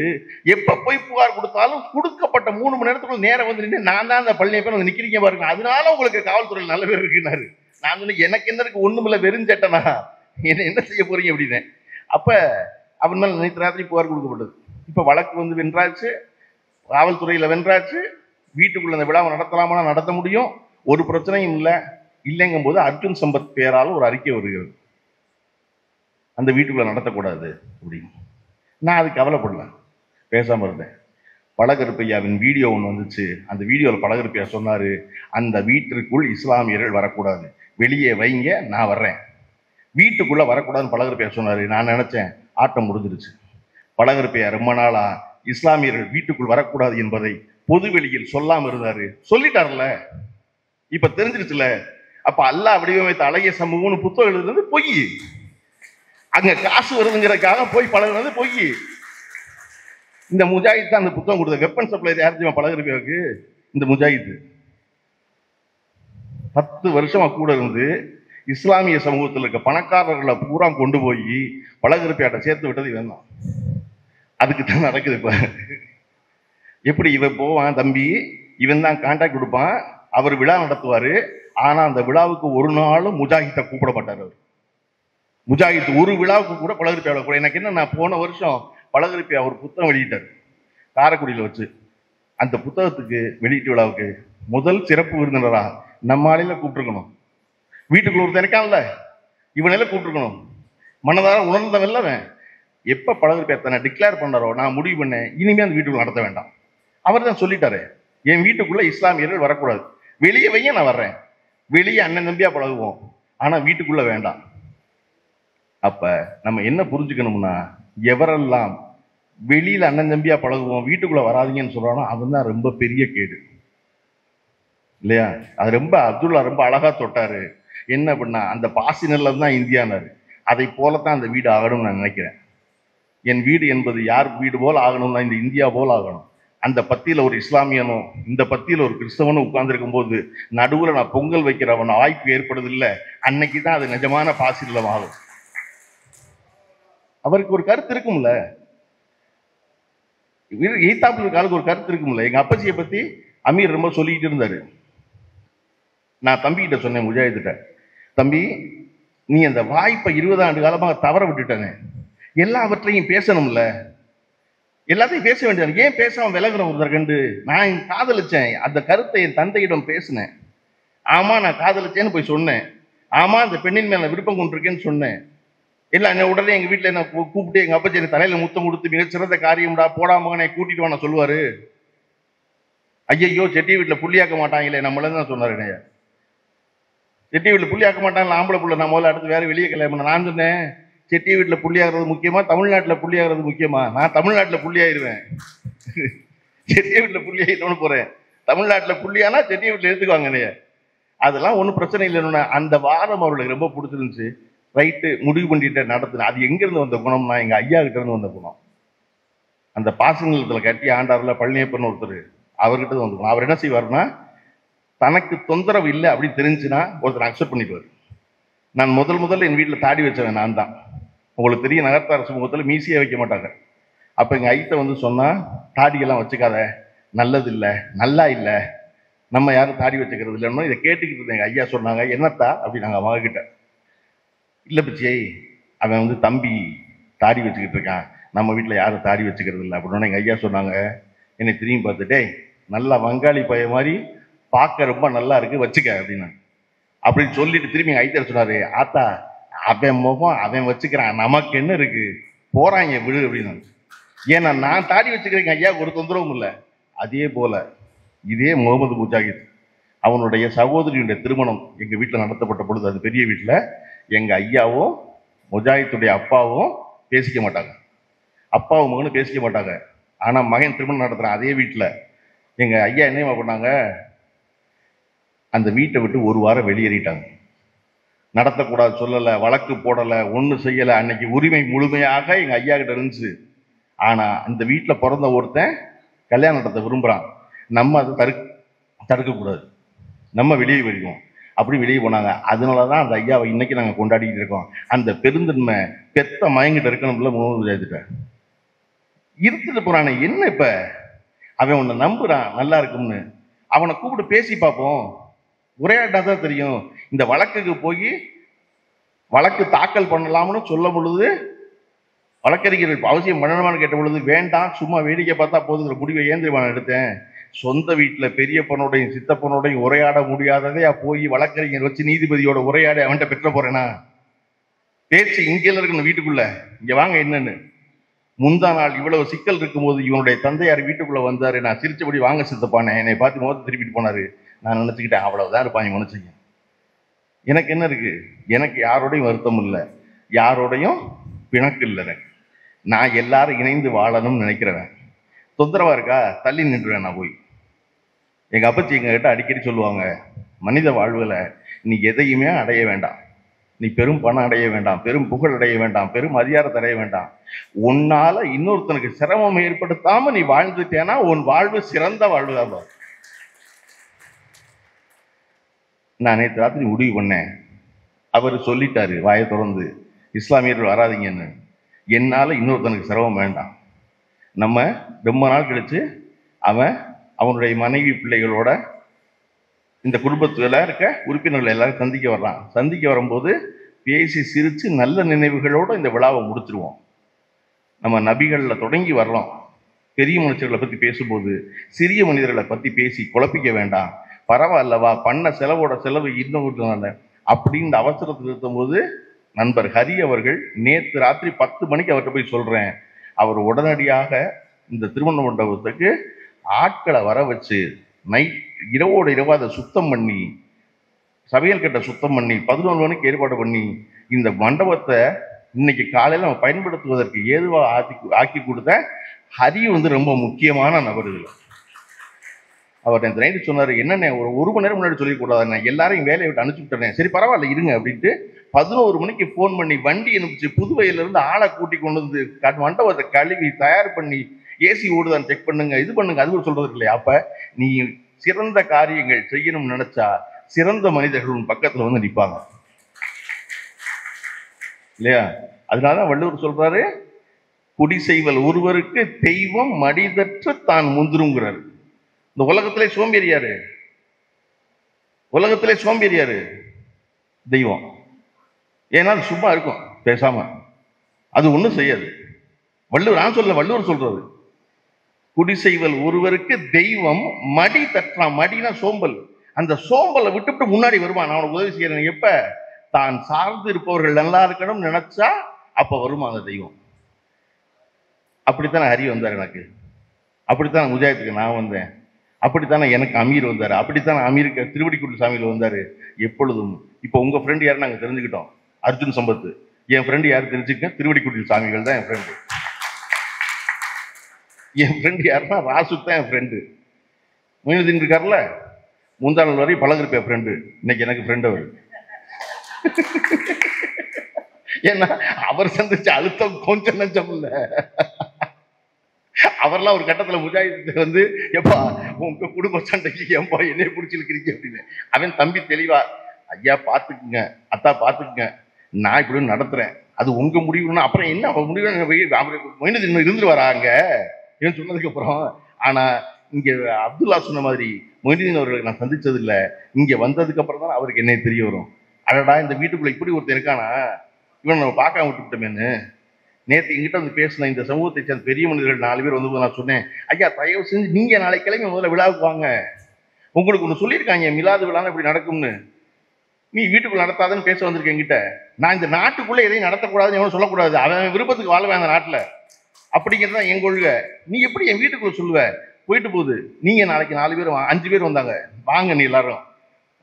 எப்ப பொய் புகார் கொடுத்தாலும் கொடுக்கப்பட்ட 3 மணி நேரத்துக்குள்ள நேரம் வந்து நின்று நான் தான் அந்த பழனியப்பன் வந்து நிக்கிறீங்க பாருங்க, அதனால உங்களுக்கு காவல்துறையில் நல்ல பேர் இருக்குனாரு. நான் சொன்னேன், எனக்கு என்ன இருக்கு, ஒண்ணுமில்ல, வெறுஞ்சேட்டனா, என்ன செய்ய போறீங்க அப்படின்னு. அப்ப அவன் மேல நேற்று ராத்திரி புகார் கொடுக்கப்பட்டது. இப்ப வழக்கு வந்து வென்றாச்சு, காவல்துறையில வென்றாச்சு. வீட்டுக்குள்ள அந்த விழாவை நடத்தலாமா, நடத்த முடியும், ஒரு பிரச்சனையும் இல்லைங்கும் போது அர்ஜுன் சம்பத் பேரால் ஒரு அறிக்கை வருகிறது, அந்த வீட்டுக்குள்ள நடத்தக்கூடாது அப்படின்னு. நான் அது கவலைப்படல, பேசாம இருந்தேன். பழகருப்பையாவின் வீடியோ ஒன்று வந்துச்சு. அந்த வீடியோவில் பழகருப்பையா சொன்னாரு, அந்த வீட்டிற்குள் இஸ்லாமியர்கள் வரக்கூடாது, வெளியே வைங்க, நான் வர்றேன். வீட்டுக்குள்ள வரக்கூடாதுன்னு பழகருப்பையா சொன்னாரு. நான் நினைச்சேன் ஆட்டம் முடிஞ்சிருச்சு. பழகருப்பையா ரொம்ப நாளா இஸ்லாமியர்கள் வீட்டுக்குள் வரக்கூடாது என்பதை பொது வெளியில் சொல்லாம இருந்தாரு. சொல்லிட்டார்ல, இப்ப தெரிஞ்சிருச்சுல. அப்ப அல்லாஹ் வடிவமைத்த அழகிய சமூகம்னு புத்தகம் எழுதுறது பொய். அங்க காசு வருதுங்கிறதுக்காக போய் பழகுறது பொய். இந்த முஜாஹித் தான் அந்த புத்தகம் கொடுத்த வெப்பன் சப்ளையர் யார் தெரியுமா பழகருப்பையாவுக்கு? இந்த முஜாஹித் 10 வருஷமா கூட இருந்து இஸ்லாமிய சமூகத்தில் இருக்க பணக்காரர்களை பூரா கொண்டு போய் பழகருப்பையாட்ட சேர்த்து விட்டது இவன் தான். அதுக்கு தான் நடக்குது இப்ப. எப்படி இவன் போவான் தம்பி, இவன் தான் கான்டாக்ட் கொடுப்பான், அவர் விழா நடத்துவாரு. ஆனா அந்த விழாவுக்கு ஒரு நாளும் முஜாஹித்தை கூப்பிட மாட்டார் அவர். முஜாஹித் ஒரு விழாவுக்கு கூட பழகருப்பையாவில் கூட. எனக்கு என்ன, நான் போன வருஷம் பழகருப்பையா ஒரு புத்தகம் வெளியிட்டார் காரைக்குடியில் வச்சு. அந்த புத்தகத்துக்கு வெளியீட்டு விழாவுக்கு முதல் சிறப்பு விருந்தினரா நம்ம ஆளையில கூப்பிட்டுருக்கணும். வீட்டுக்குள்ள ஒருத்தன் இருக்கான்ல, இவனையில கூப்பிட்டுருக்கணும். மனதார உணர்ந்தவன். எப்ப பழகருப்பையா தன்னை டிக்ளேர் பண்ணாரோ, நான் முடிவு பண்ணேன் இனிமே அந்த வீட்டுக்குள்ள நடத்த வேண்டாம். அவர் தான் சொல்லிட்டாரு, என் வீட்டுக்குள்ள இஸ்லாமியர்கள் வரக்கூடாது, வெளியே வைய நான் வர்றேன், வெளியே அண்ணன் தம்பியா பழகுவோம், ஆனா வீட்டுக்குள்ள வேண்டாம். அப்ப நம்ம என்ன புரிஞ்சுக்கணும்னா, எவரெல்லாம் வெளியில அண்ணன் தம்பியா பழகுவோம் வீட்டுக்குள்ள வராதிங்கன்னு சொல்றானோ அவன் தான் ரொம்ப பெரிய கேடு இல்லையா? அது ரொம்ப அப்துல்லா ரொம்ப அழகா தொட்டாரு. என்ன பண்ணா, அந்த பாசி நிலம் தான் இந்தியானாரு. அதை போலத்தான் அந்த வீடு ஆகணும்னு நான் நினைக்கிறேன். என் வீடு என்பது யார் வீடு போல ஆகணும்னா இந்த இந்தியா போல ஆகணும். அந்த பத்தியில ஒரு இஸ்லாமியனும் இந்த பத்தியில ஒரு கிறிஸ்தவனும் உட்கார்ந்துருக்கும் போது நடுவுல நான் பொங்கல் வைக்கிறவன் வாய்ப்பு ஏற்படுது இல்லை, அன்னைக்கு தான் அது நிஜமான பாசி நிலம் ஆகும். அவருக்கு ஒரு கருத்து இருக்கும்ல, ஈத்தாப்புல இருக்காளுக்கு ஒரு கருத்து இருக்கும்ல. எங்க அப்பச்சியை பத்தி அமீர் ரொம்ப சொல்லிக்கிட்டு இருந்தாரு. நான் தம்பிக்கிட்ட சொன்னேன், முஜாஹித்திட்ட, தம்பி நீ அந்த வாய்ப்பை 20 ஆண்டு காலமாக தவற விட்டுட்டானே, எல்லாவற்றையும் பேசணும்ல, எல்லாத்தையும் பேச வேண்டியது, ஏன் பேசாம விலகுறோம் ஒருத்தர் கண்டு? நான் காதலிச்சேன், அந்த கருத்தை என் தந்தையிடம் பேசினேன். ஆமா நான் காதலிச்சேன்னு போய் சொன்னேன். ஆமா அந்த பெண்ணின் மேல விருப்பம் கொண்டிருக்கேன்னு சொன்னேன். இல்லை என்ன உடனே எங்க வீட்டுல என்ன கூப்பிட்டு எங்க அப்பச்சி என்ன தலையில முத்தம் கொடுத்து மிகச்சிறந்த காரியம்டா போடா மகனை கூட்டிட்டு வான சொல்லுவாரு. ஐயையோ செட்டி வீட்டுல புள்ளியாக்க மாட்டாங்களே நம்மள தான் சொன்னாரு. என்னைய செட்டி வீட்டுல புள்ளியாக்க மாட்டாங்களா, ஆம்பளை புள்ள, நான் முதல்ல அடுத்து வேற வெளியே கல்யாணம் பண்ண. நான் சொன்னேன், செட்டி வீட்டுல புள்ளியாகிறது முக்கியமா, தமிழ்நாட்டுல புள்ளியாகிறது முக்கியமா? நான் தமிழ்நாட்டுல புள்ளியாயிருவேன். செட்டி வீட்டுல புள்ளியாயிட்டோன்னு போறேன். தமிழ்நாட்டுல புள்ளியானா செட்டி வீட்டுல எடுத்துக்குவாங்க என்னைய. அதெல்லாம் ஒன்றும் பிரச்சனை இல்லைன்னு அந்த வாதம் அவர்களுக்கு ரொம்ப பிடிச்சிருந்துச்சு. ரைட்டு, முடிவு பண்ணிட்டு நடத்துனேன். அது எங்கிருந்து வந்த குணம்னா எங்க ஐயா கிட்ட இருந்து வந்த குணம். அந்த பாசநிலத்துல கட்டி ஆண்டார்ல பழனியப்பன் ஒருத்தர், அவர்கிட்ட வந்து குணம். அவர் என்ன செய்வாருன்னா, தனக்கு தொந்தரவு இல்லை அப்படின்னு தெரிஞ்சுன்னா ஒருத்தர் அக்செப்ட் பண்ணிடுவார். நான் முதல்ல என் வீட்டில் தாடி வச்சவன் நான் தான். உங்களுக்கு தெரியும், நகர்த்தார சமூகத்தில் மீசியே வைக்க மாட்டாங்க. அப்போ எங்கள் ஐட்ட வந்து சொன்னால், தாடியெல்லாம் வச்சுக்காத, நல்லது இல்லை, நல்லா இல்லை, நம்ம யாரும் தாடி வச்சுக்கிறது இல்லைன்னு இதை கேட்டுக்கிட்டு இருந்தேன். எங்கள் ஐயா சொன்னாங்க, என்னத்தா அப்படி நாங்கள் மகக்கிட்ட, இல்லை பிச்சை அவன் வந்து தம்பி தாடி வச்சுக்கிட்டு இருக்கான், நம்ம வீட்டில் யாரும் தாடி வச்சுக்கிறது இல்லை அப்படின்னு எங்கள் ஐயா சொன்னாங்க. என்னை திரும்பி பார்த்துட்டே, நல்லா வங்காளி பைய மாதிரி பார்க்க ரொம்ப நல்லா இருக்கு, வச்சுக்க அப்படின்னு அப்படின்னு சொல்லிட்டு திரும்பி எங்கள் ஐயா சொன்னாரு, ஆத்தா அவன் முகம் அவன் வச்சுக்கிறான், நமக்கு என்ன இருக்கு, போறாங்க விடு அப்படின்னு. ஏன்னா நான் தாடி வச்சுக்கிறேன், ஐயாவுக்கு ஒரு தொந்தரவும் இல்லை. அதே போல இதே முகமது முஜாஹித் அவனுடைய சகோதரியுடைய திருமணம் எங்கள் வீட்டில் நடத்தப்பட்ட பொழுது, அது பெரிய வீட்டில், எங்கள் ஐயாவும் முஜாஹித்துடைய அப்பாவும் பேசிக்க மாட்டாங்க, அப்பாவும் மகனும் பேசிக்க மாட்டாங்க. ஆனால் மகன் திருமணம் நடத்துகிறான் அதே வீட்டில். எங்கள் ஐயா என்ன பண்ணாங்க, அந்த வீட்டை விட்டு ஒரு வாரம் வெளியேறிட்டாங்க. நடத்தக்கூடாது சொல்லலை, வழக்கு போடலை, ஒன்றும் செய்யலை. அன்னைக்கு உரிமை முழுமையாக எங்கள் ஐயா கிட்ட இருந்துச்சு. ஆனால் அந்த வீட்டில் பிறந்த ஒருத்தன் கல்யாணம் நடத்த விரும்புகிறான், நம்ம அதை தடுக்கக்கூடாது, நம்ம வெளியே வருவோம். அப்படி வெளியே போனாங்க. அதனாலதான் அந்த ஐயாவை இன்னைக்கு நாங்க கொண்டாடிட்டு இருக்கோம். அந்த பெருந்தன்மை பெத்த மயங்கிட்ட இருக்கணும்ல முகமது முஜாஹித்கிட்ட இருந்துட்டு போறானே. என்ன இப்ப அவன் உன்னை நம்புறான் நல்லா இருக்கும்னு, அவனை கூப்பிட்டு பேசி பார்ப்போம். உரையாட்டா தான் தெரியும். இந்த வழக்குக்கு போய் வழக்கு தாக்கல் பண்ணலாம்னு சொல்ல பொழுது வழக்கறிஞர்கள் அவசியம் பண்ணணுமான்னு கேட்ட பொழுது வேண்டாம், சும்மா வேடிக்கை பார்த்தா போதுங்கிற முடிவை ஏந்திரமான எடுத்தேன். சொந்த வீட்டில் பெரியப்பனோடையும் சித்தப்பனோடையும் உரையாட முடியாததே போய் வழக்கறிஞர் வச்சு நீதிபதியோட உரையாட அவன்கிட்ட பெற்ற போறேனா? பேச்சு இங்கேல இருக்கணும், வீட்டுக்குள்ள இங்க வாங்க என்னன்னு. முந்தா நாள் இவ்வளவு சிக்கல் இருக்கும்போது இவனுடைய தந்தையார் வீட்டுக்குள்ள வந்தாரு. நான் சிரிச்சபடி வாங்க சித்தப்பானே, என்னை பார்த்து முகத்தை திருப்பிட்டு போனாரு. நான் நினைச்சுக்கிட்டேன் அவ்வளவுதான் இருப்பாங்க மனுஷங்க. எனக்கு என்ன இருக்கு? எனக்கு யாரோடையும் வருத்தம் இல்லை, யாரோடையும் பிணக்கு இல்லை. நான் எல்லாரும் இணைந்து வாழணும்னு நினைக்கிறவன். தொந்தரவா இருக்கா தள்ளி நின்றுவேன் நான் போய். எங்க அப்பச்சி எங்ககிட்ட அடிக்கடி சொல்லுவாங்க, மனித வாழ்வுல நீ எதையுமே அடைய வேண்டாம், நீ பெரும் பணம் அடைய வேண்டாம், பெரும் புகழ் அடைய வேண்டாம், பெரும் அதிகாரத்தை அடைய வேண்டாம். உன்னால இன்னொருத்தனுக்கு சிரமம் ஏற்படுத்தாம நீ வாழ்ந்துட்டேன்னா உன் வாழ்வு சிறந்த வாழ்வுதான். நான் நேற்று ராத்திரி முடிவு பண்ணேன். அவர் சொல்லிட்டாரு வாயை தொடர்ந்து, இஸ்லாமியர்கள் வராதிங்கன்னு. என்னால இன்னொருத்தனுக்கு சிரமம் வேண்டாம். நம்ம ரொம்ப நாள் கழிச்சு அவனுடைய மனைவி பிள்ளைகளோட இந்த குடும்பத்துல இருக்க உறுப்பினர்கள் எல்லாரும் சந்திக்க வர்றான். சந்திக்க வரும்போது பேசி சிரிச்சு நல்ல நினைவுகளோட இந்த விழாவை முடிச்சிருவோம். நம்ம நபிகள்ல தொடங்கி வர்றோம். பெரிய மனுஷர்களை பத்தி பேசும்போது சிறிய மனிதர்களை பத்தி பேசி குழப்பிக்க வேண்டாம், பரவாயில்லவா பண்ண செலவோட செலவு இன்னும் அப்படின்னு அவசரத்தில் இருக்கும்போது நண்பர் ஹரி அவர்கள் நேற்று ராத்திரி 10 மணிக்கு அவர்கிட்ட போய் சொல்றேன். அவர் உடனடியாக இந்த திருமண மண்டபத்துக்கு ஆட்களை வர வச்சு இரவோடு இரவா அதை சுத்தம் பண்ணி, சமையல் கட்டை சுத்தம் பண்ணி 11 மணிக்கு ஏற்பாடு பண்ணி இந்த மண்டபத்தை இன்னைக்கு காலையில் நம்ம பயன்படுத்துவதற்கு ஏதுவாக ஆக்கி கொடுத்த ஹரி ரொம்ப முக்கியமான நபர்கள். அவர் இந்த நைட்டு சொன்னார், என்னென்ன ஒரு மணி நேரம் முன்னாடி சொல்லிக்கூடாது, நான் எல்லாரையும் வேலையை விட்டு அனுப்பிச்சு விட்டுறேன். சரி பரவாயில்ல இருங்க அப்படின்ட்டு 11 மணிக்கு ஃபோன் பண்ணி வண்டி அனுப்பிச்சு புதுவையிலிருந்து ஆளை கூட்டி கொண்டு வந்து மண்டபத்தை கழுவி தயார் பண்ணி ஏசி ஓடுதான் செக் பண்ணுங்க, இது பண்ணுங்க, அது சொல்றது இல்லையா? அப்ப நீ சிறந்த காரியங்கள் செய்யணும்னு நினைச்சா சிறந்த மனிதர்கள் பக்கத்துல வந்து நிற்பாங்க இல்லையா? அதனாலதான் வள்ளுவர் சொல்றாரு, குடி செய்வல் ஒருவருக்கு தெய்வம் மடிதற்று தான் முந்திருங்கிறாரு. இந்த உலகத்திலே சோம்பேறியாரு, உலகத்திலே சோம்பேறியாரு தெய்வம். ஏன்னா சும்மா இருக்கும் பேசாம, அது ஒண்ணும் செய்யாது. வள்ளுவர் சொல்றது, குடி செய்வல் ஒருவருக்கு தெய்வம் மடி தட்டான். மடினா சோம்பல். அந்த சோம்பலை விட்டுவிட்டு முன்னாடி வருவான், நான் உனக்கு உதவி செய்யறேன். எப்ப தான் சார்ந்து இருப்பவர்கள் நல்லா இருக்கணும் நினைச்சா அப்ப வருமா அந்த தெய்வம். அப்படித்தானே ஹரி வந்தார் எனக்கு, அப்படித்தானே முஜாஹித்துக்கு நான் வந்தேன், அப்படித்தானே எனக்கு அமீர் வந்தாரு, அப்படித்தானே அமீருக்கு திருவடிக்குடி சாமியில் வந்தாரு. எப்பொழுதும் இப்போ உங்க ஃப்ரெண்டு யாரு நாங்க தெரிஞ்சுக்கிட்டோம், அர்ஜுன் சம்பத். என் ஃப்ரெண்டு யாரு தெரிஞ்சுக்க, திருவடிக்குடி சாமிகள் தான் என் ஃப்ரெண்டு. என் ஃப்ரெண்டு யாருன்னா ராசு தான் என் ஃப்ரெண்டு. மொயினுதீன் இருக்கார்ல, முந்தா நாள் வரை பழகிருப்பேன் ஃப்ரெண்டு, இன்னைக்கு எனக்கு ஃப்ரெண்டு அவர். ஏன்னா அவர் சந்திச்ச அழுத்தம் கொஞ்சம் நஞ்சம் இல்லை. அவர்லாம் ஒரு கட்டத்துல முஜாஹித் எப்பா உங்க குடும்ப சண்டைக்கு ஏன்பா என்னைய பிடிச்சிருக்கிறீங்க அப்படின்னு. அவன் தம்பி தெளிவா, ஐயா பாத்துக்குங்க, அத்தா பாத்துக்குங்க, நான் இப்படி நடத்துறேன், அது உங்க முடிவுன்னா அப்புறம் என்ன முடிவு மொயினுதீன் இருந்துட்டு வராங்க இவன் சொன்னதுக்கு அப்புறம். ஆனா இங்க அப்துல்லா சொன்ன மாதிரி மொயினுதீன் அவர்களை நான் சந்திச்சது இல்லை, இங்க வந்ததுக்கு அப்புறம் தான் அவருக்கு என்ன தெரிய வரும். அடடா இந்த வீட்டுக்குள்ள இப்படி ஒருத்தர் இருக்கானா, இவன் நம்ம பார்க்காம விட்டுவிட்டோமேன்னு. நேற்று எங்கிட்ட வந்து பேசின இந்த சமூகத்தை சேர்ந்த பெரிய மனிதர்கள் 4 பேர் வந்து நான் சொன்னேன், ஐயா தயவு செஞ்சு நீங்க நாளைக்கு கிளம்பி முதல்ல விழாவுக்கு வாங்க, உங்களுக்கு ஒன்று சொல்லியிருக்காங்க மிலாது விழான்னு இப்படி நடக்கும்னு, நீ வீட்டுக்குள்ள நடத்தாதுன்னு பேச வந்திருக்கேன் என்கிட்ட. நான் இந்த நாட்டுக்குள்ள எதையும் நடத்தக்கூடாதுன்னு எவனும் சொல்லக்கூடாது, அவன் விருப்பத்துக்கு வாழவேன் அந்த நாட்டில், அப்படிங்கிறது தான் என் கொள்கை. நீ எப்படி என் வீட்டுக்குள்ள சொல்லுவ? போயிட்டு போகுது. நீங்க நாளைக்கு 4 பேர் 5 பேர் வந்தாங்க, வாங்க நீ எல்லாரும்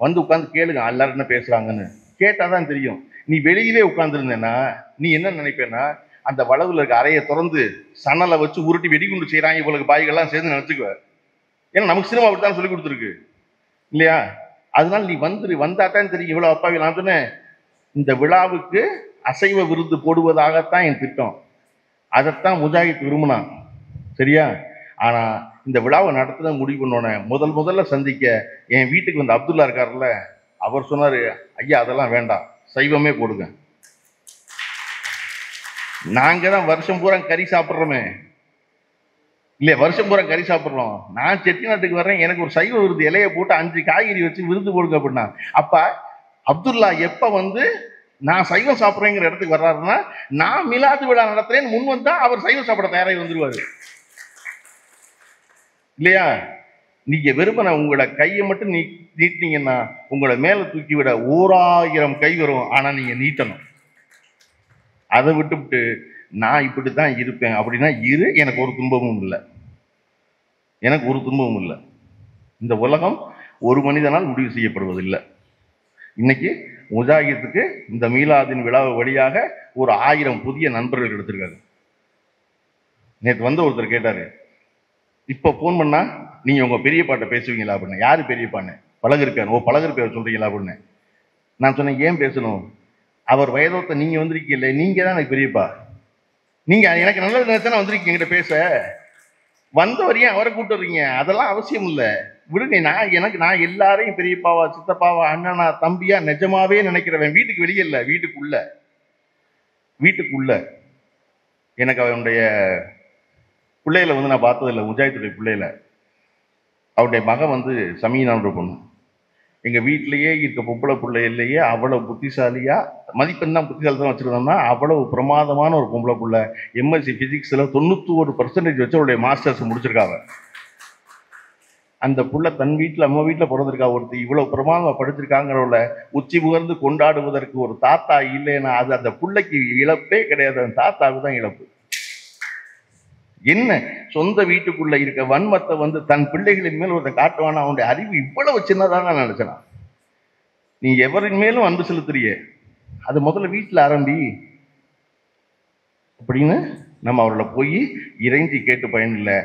வந்து உட்காந்து கேளுங்க எல்லாரும் என்ன பேசுறாங்கன்னு. கேட்டாதான் தெரியும். நீ வெளியிலே உட்கார்ந்துருந்தேன்னா நீ என்ன நினைப்பேன்னா, அந்த வளவுல இருக்க அறையை திறந்து சணலை வச்சு உருட்டி வெடிகுண்டு செய்யறாங்க இவங்களுக்கு பாய்கள்லாம் சேர்ந்து நினைச்சுக்குவ. ஏன்னா நமக்கு சினிமா அப்படித்தான் சொல்லி கொடுத்துருக்கு இல்லையா? அதனால நீ வந்தாத்தான் தெரியும் இவ்வளவு அப்பாவி. நான் சொன்னேன், இந்த விழாவுக்கு அசைவ விருது போடுவதாகத்தான் என் திட்டம், அதைத்தான் முஜாஹித் விரும்பினான் சரியா? ஆனா இந்த விழாவை நடத்த முடிவு பண்ணோன்னே முதல்ல சந்திக்க என் வீட்டுக்கு வந்து அப்துல்லா இருக்காருல்ல, அவர் சொன்னாரு, ஐயா அதெல்லாம் வேண்டாம், சைவமே போடுங்க. நாங்க தான் வருஷம் பூரா கறி சாப்பிட்றோமே இல்லையா, வருஷம் பூரா கறி சாப்பிட்றோம். நான் செட்டிநாட்டுக்கு வர்றேன், எனக்கு ஒரு சைவ விருது இலையை போட்டு 5 காய்கறி வச்சு விருது போடுங்க அப்படின்னா, அப்ப அப்துல்லா எப்ப நான் சைவம் சாப்பிட்றேங்கிற இடத்துக்கு வர்றாருன்னா, நான் மிலாது விழா நடத்துறேன்னு முன் வந்தா அவர் சைவம் சாப்பிட தயாராகி வந்துருவாரு இல்லையா. நீங்க வெறுமனை உங்களோட கையை மட்டும் நீட்டினீங்கன்னா உங்களை மேல தூக்கி விட 1000 கை வரும். ஆனா நீங்க நீட்டணும். அதை விட்டுவிட்டு நான் இப்படித்தான் இருப்பேன் அப்படின்னா இரு, எனக்கு ஒரு துன்பமும் இல்லை, எனக்கு ஒரு துன்பமும் இல்லை. இந்த உலகம் ஒரு மனிதனால் முடிவு செய்யப்படுவதில்லை. இன்னைக்கு முஜாஹித்துக்கு இந்த மீலாதின் விழா வழியாக ஒரு 1000 புதிய நண்பர்கள் எடுத்திருக்காரு. நேற்று ஒருத்தர் கேட்டாரு, இப்ப போன் பண்ணா நீங்க உங்க பெரியப்பாட்ட பேசுவீங்களா அப்படின்னு. யாரு பெரியப்பான்னு? பழகிருக்காரு. ஓ பழகிருக்காரு சொல்றீங்களா அப்படின்னு. நான் சொன்னேன், ஏன் பேசணும்? அவர் வயதோத்த நீங்க வந்திருக்கீங்களே, நீங்க தான் எனக்கு பெரியப்பா. நீங்க எனக்கு நல்லது நினைச்சா வந்திருக்கீங்க என்கிட்ட பேச. வந்தவர் ஏன் அவரை கூப்பிட்டு வர்றீங்க? அதெல்லாம் அவசியம் இல்லை, விடுங்க. நான் எல்லாரையும் பெரியப்பாவா, சித்தப்பாவா, அண்ணனா, தம்பியா நிஜமாவே நினைக்கிறவன். வீட்டுக்கு வெளியே இல்லை, வீட்டுக்குள்ள. எனக்கு அவனுடைய பிள்ளைகளை நான் பார்த்ததில்லை, முஜாஹித்துடைய பிள்ளைகளை. அவருடைய மகன் சமீனான்ற பொண்ணு. எங்க வீட்டிலேயே இருக்க பொம்பளை பிள்ளையிலேயே அவ்வளவு புத்திசாலியா, மதிப்பெண் தான் புத்திசாலி தான் வச்சிருந்தோம்னா, அவ்வளவு பிரமாதமான ஒரு பொம்பளை பிள்ளை. எம்எஸ்சி பிசிக்ஸ்ல 91% வச்சு அவருடைய மாஸ்டர்ஸ் முடிச்சிருக்காங்க. அந்த புள்ள தன் வீட்டில், நம்ம வீட்டில் பிறந்திருக்கா ஒருத்தி. இவ்வளவு பிரமாதமா படிச்சிருக்காங்கிறவள உச்சி புகர்ந்து கொண்டாடுவதற்கு ஒரு தாத்தா இல்லைன்னா அது அந்த புள்ளைக்கு இழப்பே கிடையாது, அந்த தாத்தாவுக்கு தான் இழப்பு. என்ன சொந்த வீட்டுக்குள்ள இருக்க வன்மத்தை தன் பிள்ளைகளின் மேல் ஒருத்த காட்டுவானா? அவனுடைய அறிவு இவ்வளவு சின்னதான் நான் நினைச்சேன். நீ எவரின் மேலும் அன்பு செலுத்துறிய, அது முதல்ல வீட்டுல ஆரம்பி அப்படின்னு நம்ம அவர்களை போய் இறைஞ்சி கேட்டு பயன் இல்லை.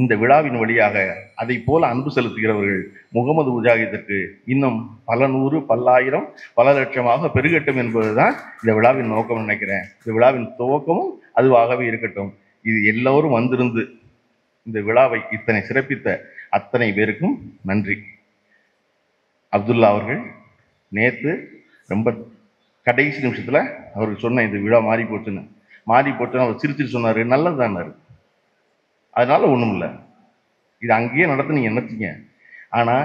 இந்த விழாவின் வழியாக அதை போல அன்பு செலுத்துகிறவர்கள் முகமது முஜாஹித்திற்கு இன்னும் பல 100, பல்லாயிரம், பல லட்சமாக பெருகட்டும் என்பதுதான் இந்த விழாவின் நோக்கம் நினைக்கிறேன். இந்த விழாவின் துவக்கமும் அதுவாகவே இருக்கட்டும். இது எல்லோரும் வந்திருந்து இந்த விழாவை இத்தனை சிறப்பித்த அத்தனை பேருக்கும் நன்றி. அப்துல்லா அவர்கள் நேற்று ரொம்ப கடைசி நிமிஷத்துல அவருக்கு சொன்ன இந்த விழா மாறி போச்சுன்னு அவர் சிரிச்சு சொன்னாரு, நல்லதுதானாரு, அதனால ஒண்ணும் இல்லை, இது அங்கேயே நடத்த நீங்க நினைச்சீங்க. ஆனா